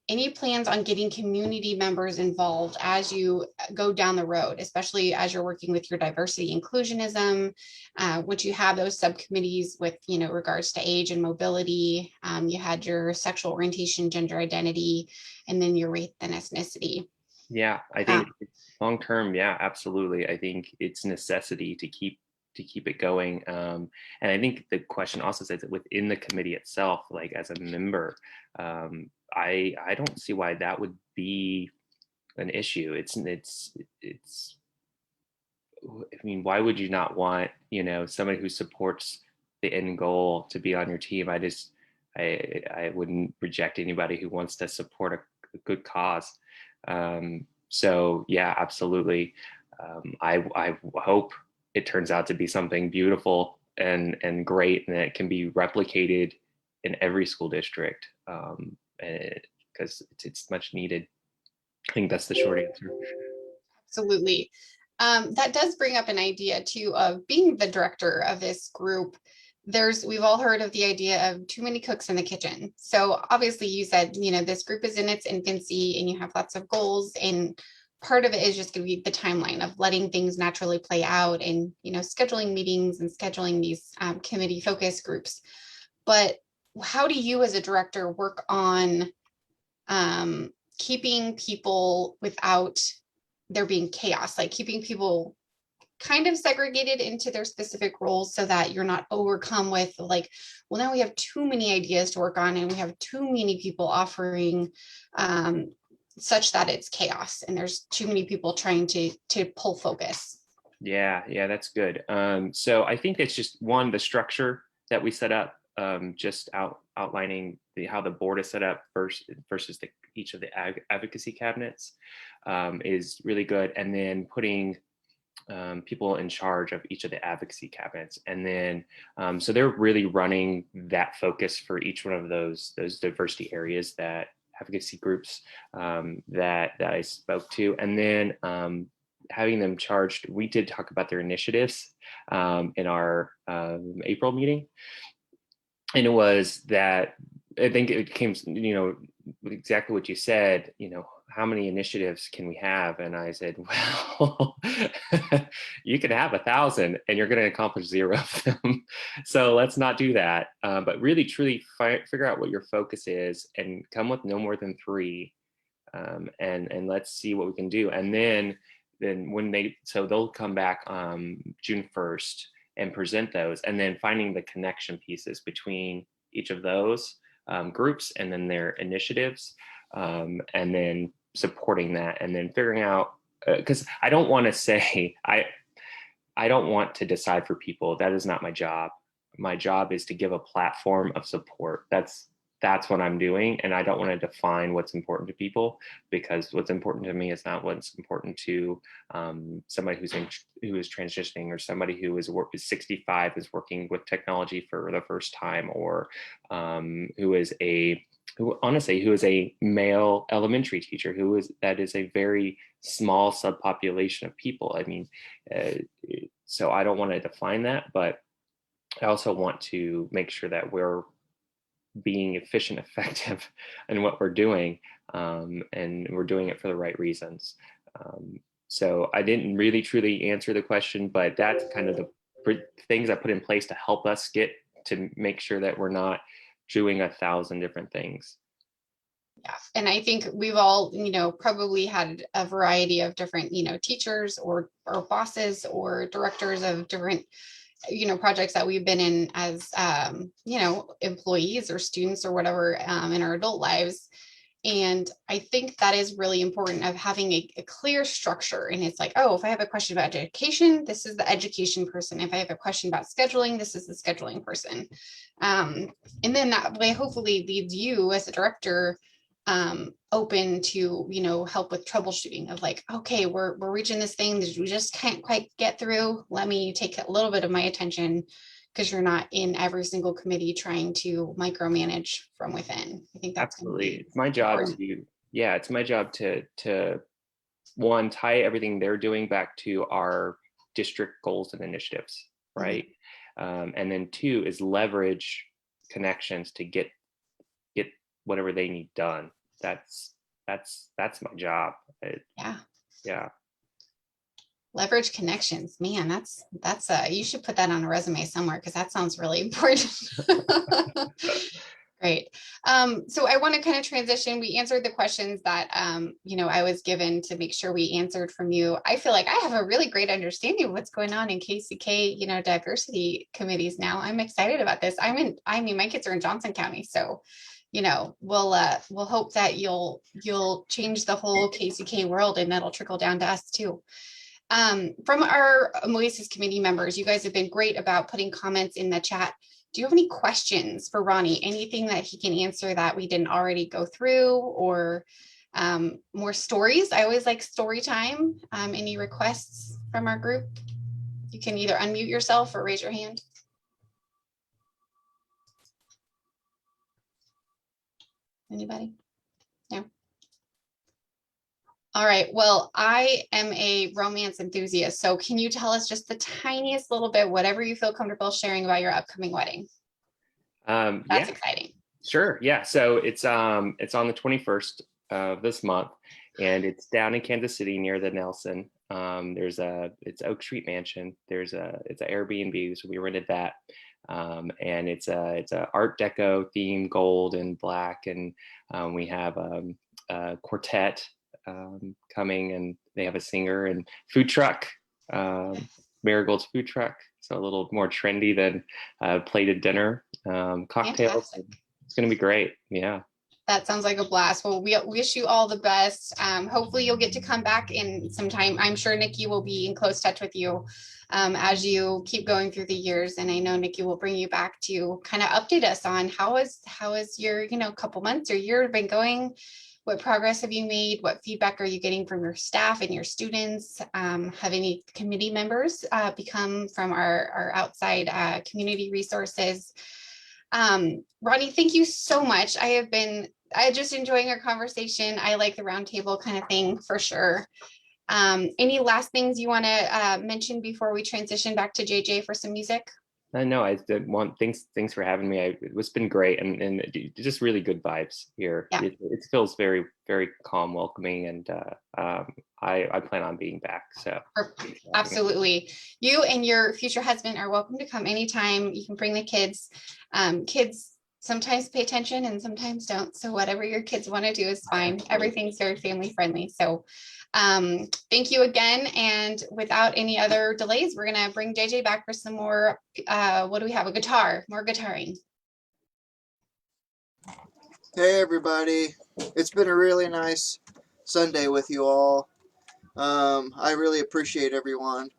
A: Any plans on getting community members involved as you go down the road, especially as you're working with your diversity inclusionism? Would you have those subcommittees with, regards to age and mobility? You had your sexual orientation, gender identity, and then your race and ethnicity.
E: Yeah, I think long term, yeah, absolutely. I think it's necessity to keep it going. And I think the question also says that within the committee itself, like as a member, I don't see why that would be an issue. It's I mean, why would you not want, somebody who supports the end goal to be on your team? I wouldn't reject anybody who wants to support a good cause. So yeah, absolutely. I hope it turns out to be something beautiful and great, and that it can be replicated in every school district, because it's much needed. I think that's the short answer.
A: Absolutely. That does bring up an idea too of being the director of this group. We've all heard of the idea of too many cooks in the kitchen. So obviously you said, this group is in its infancy and you have lots of goals, and part of it is just going to be the timeline of letting things naturally play out and, scheduling meetings and scheduling these committee focus groups. But how do you as a director work on keeping people without there being chaos, like keeping people kind of segregated into their specific roles so that you're not overcome with like, well, now we have too many ideas to work on and we have too many people offering such that it's chaos and there's too many people trying to pull focus.
E: Yeah, that's good. So I think it's just the structure that we set up, just outlining how the board is set up versus each of the advocacy cabinets is really good. And then putting people in charge of each of the advocacy cabinets. And then, so they're really running that focus for each one of those diversity areas, that advocacy groups that I spoke to. And then having them charged, we did talk about their initiatives in our April meeting. And it was that, I think it came, exactly what you said, how many initiatives can we have? And I said, well, you can have 1,000 and you're going to accomplish 0 of them. So let's not do that. But really, truly figure out what your focus is and come with no more than 3. And let's see what we can do. And then when they'll come back June 1st and present those, and then finding the connection pieces between each of those groups and then their initiatives, and then supporting that, and then figuring out, because I don't want to say, I don't want to decide for people. That is not my job. My job is to give a platform of support. That's what I'm doing. And I don't want to define what's important to people, because what's important to me is not what's important to somebody who is transitioning, or somebody who is 65, is working with technology for the first time, or who is a male elementary teacher, that is a very small subpopulation of people. I mean, so I don't want to define that, but I also want to make sure that we're being efficient, effective in what we're doing, and we're doing it for the right reasons. So I didn't really truly answer the question, but that's kind of the things I put in place to help us get to make sure that we're not doing 1,000 different things.
A: Yeah, and I think we've all, probably had a variety of different, teachers or bosses or directors of different projects that we've been in as, employees or students or whatever in our adult lives. And I think that is really important, of having a clear structure. And it's like, oh, if I have a question about education, this is the education person. If I have a question about scheduling, this is the scheduling person. And then that way, hopefully leads you as a director open to, help with troubleshooting of like, okay, we're reaching this thing that we just can't quite get through. Let me take a little bit of my attention, because you're not in every single committee trying to micromanage from within. I think that's
E: absolutely. It's my job it's my job to one, tie everything they're doing back to our district goals and initiatives, right? Mm-hmm. And then 2 is leverage connections to get whatever they need done. That's my job. Yeah.
A: Leverage connections, man. That's you should put that on a resume somewhere, because that sounds really important. Great. So I want to kind of transition. We answered the questions that I was given to make sure we answered from you. I feel like I have a really great understanding of what's going on in KCK, diversity committees now. I'm excited about this. My kids are in Johnson County, so we'll hope that you'll change the whole KCK world, and that'll trickle down to us too. From our Oasis committee members, you guys have been great about putting comments in the chat. Do you have any questions for Ronnie? Anything that he can answer that we didn't already go through, or more stories? I always like story time. Any requests from our group? You can either unmute yourself or raise your hand. Anybody? No. All right. Well, I am a romance enthusiast. So can you tell us just the tiniest little bit, whatever you feel comfortable sharing about your upcoming wedding? That's
E: Yeah,
A: exciting.
E: sure. Yeah. So it's on the 21st of this month, and it's down in Kansas City near the Nelson. It's Oak Street Mansion. It's an Airbnb, so we rented that. And it's a Art Deco theme, gold and black, and we have a quartet coming, and they have a singer and food truck, Marigold's food truck, so a little more trendy than plated dinner, cocktails.
A: Fantastic.
E: It's going to be great. Yeah.
A: That sounds like a blast. Well, we wish you all the best. Hopefully you'll get to come back in some time. I'm sure Nikki will be in close touch with you as you keep going through the years. And I know Nikki will bring you back to kind of update us on how is your, couple months or year been going? What progress have you made? What feedback are you getting from your staff and your students? Have any committee members become from our outside community resources? Ronnie, thank you so much. I just enjoying our conversation. I like the roundtable kind of thing for sure. Any last things you want to mention before we transition back to JJ for some music?
E: No, I did want thanks for having me. It's been great, and just really good vibes here.
A: Yeah.
E: It feels very, very calm, welcoming, and I plan on being back. So
A: absolutely, you and your future husband are welcome to come anytime. You can bring the kids. Kids sometimes pay attention and sometimes don't. So whatever your kids want to do is fine. Everything's very family friendly. So thank you again. And without any other delays, we're going to bring JJ back for some more. What do we have? More guitaring.
B: Hey everybody, it's been a really nice Sunday with you all. I really appreciate everyone.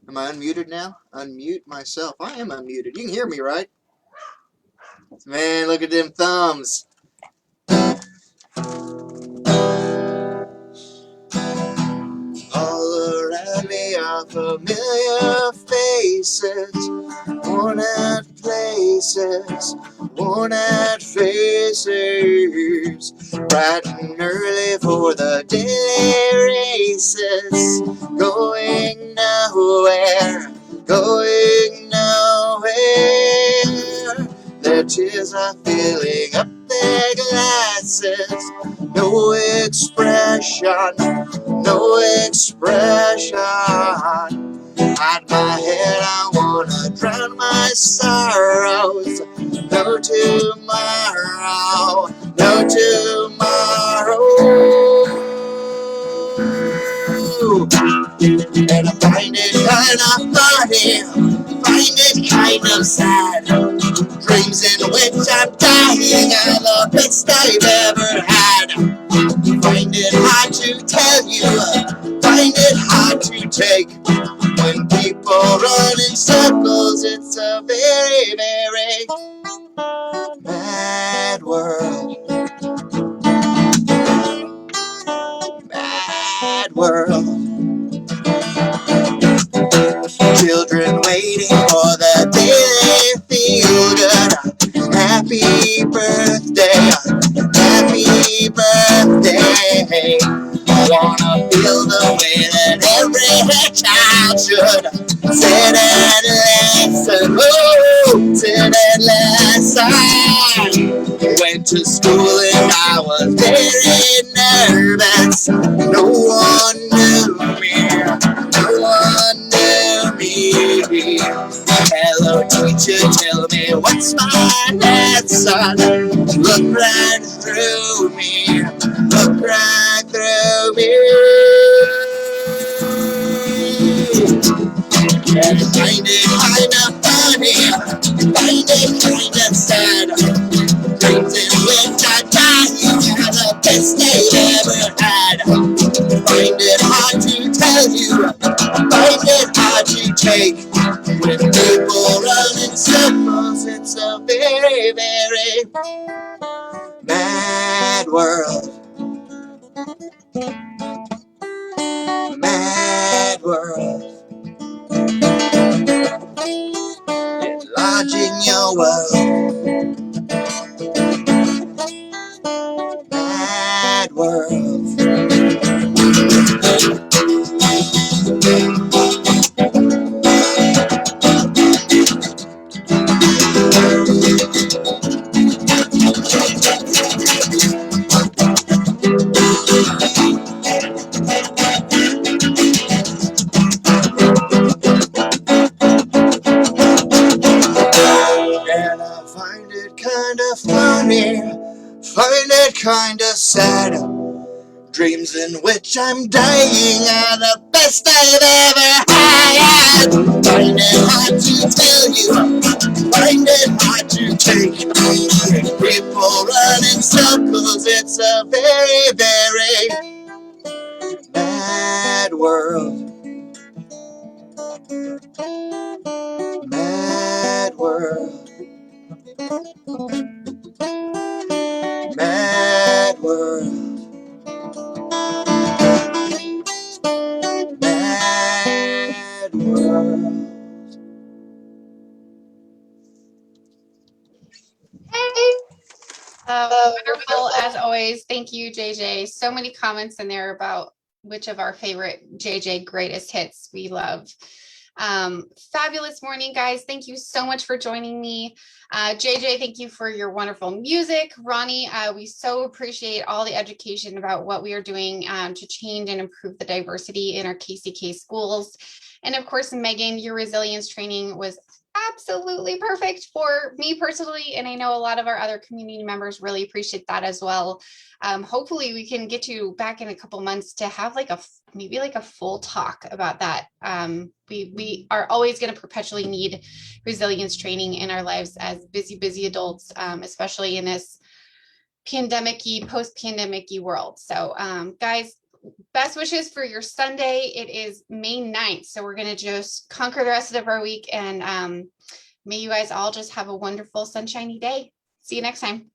B: Am I unmuted now? Unmute myself. I am unmuted. You can hear me, right? Man, look at them thumbs. All around me are familiar faces, worn out places, worn out faces, bright and early for the daily races, going nowhere, going nowhere. Their tears are filling up their glasses, no expression, no expression. Hide my head, I wanna drown my sorrows. No tomorrow, no tomorrow. And I find it kinda funny, find it kind of sad. Dreams in which I'm dying are the best I've ever had. Find it hard to tell you, find it hard to take. When people run in circles, it's a very, very mad world. Mad world. Children waiting for the day they feel good. Happy birthday, happy birthday. I wanna feel the way that every child should. Sit and listen, oh, sit and listen. Went to school and I was very nervous. No one knew me, no one knew me. Hello teacher, tell me what's my lesson. Look right through me, look right through me. And find it kinda funny, find it kinda sad. Dreams in which I die are the best they ever had. Find it hard to tell you, find it hard to take. When people run in circles, it's a very, very mad world. Mad world. Enlarging your world. get kinda sad. Dreams in which I'm dying are the best I've ever had. Find it hard to tell you, find it hard to take. People run in circles, it's a very, very mad world. Mad world. Mad world. Mad world.
A: Wonderful as always. Thank you, JJ. So many comments in there about which of our favorite JJ greatest hits we love. Fabulous morning, guys. Thank you so much for joining me. JJ, thank you for your wonderful music. Ronnie, we so appreciate all the education about what we are doing to change and improve the diversity in our KCK schools. And of course, Megan, your resilience training was absolutely perfect for me personally, and I know a lot of our other community members really appreciate that as well. Hopefully we can get you back in a couple months to have like maybe a full talk about that. We are always going to perpetually need resilience training in our lives as busy adults, especially in this pandemic-y, post-pandemic-y world. So guys, best wishes for your Sunday. It is May 9th. So we're going to just conquer the rest of our week. And may you guys all just have a wonderful sunshiny day. See you next time.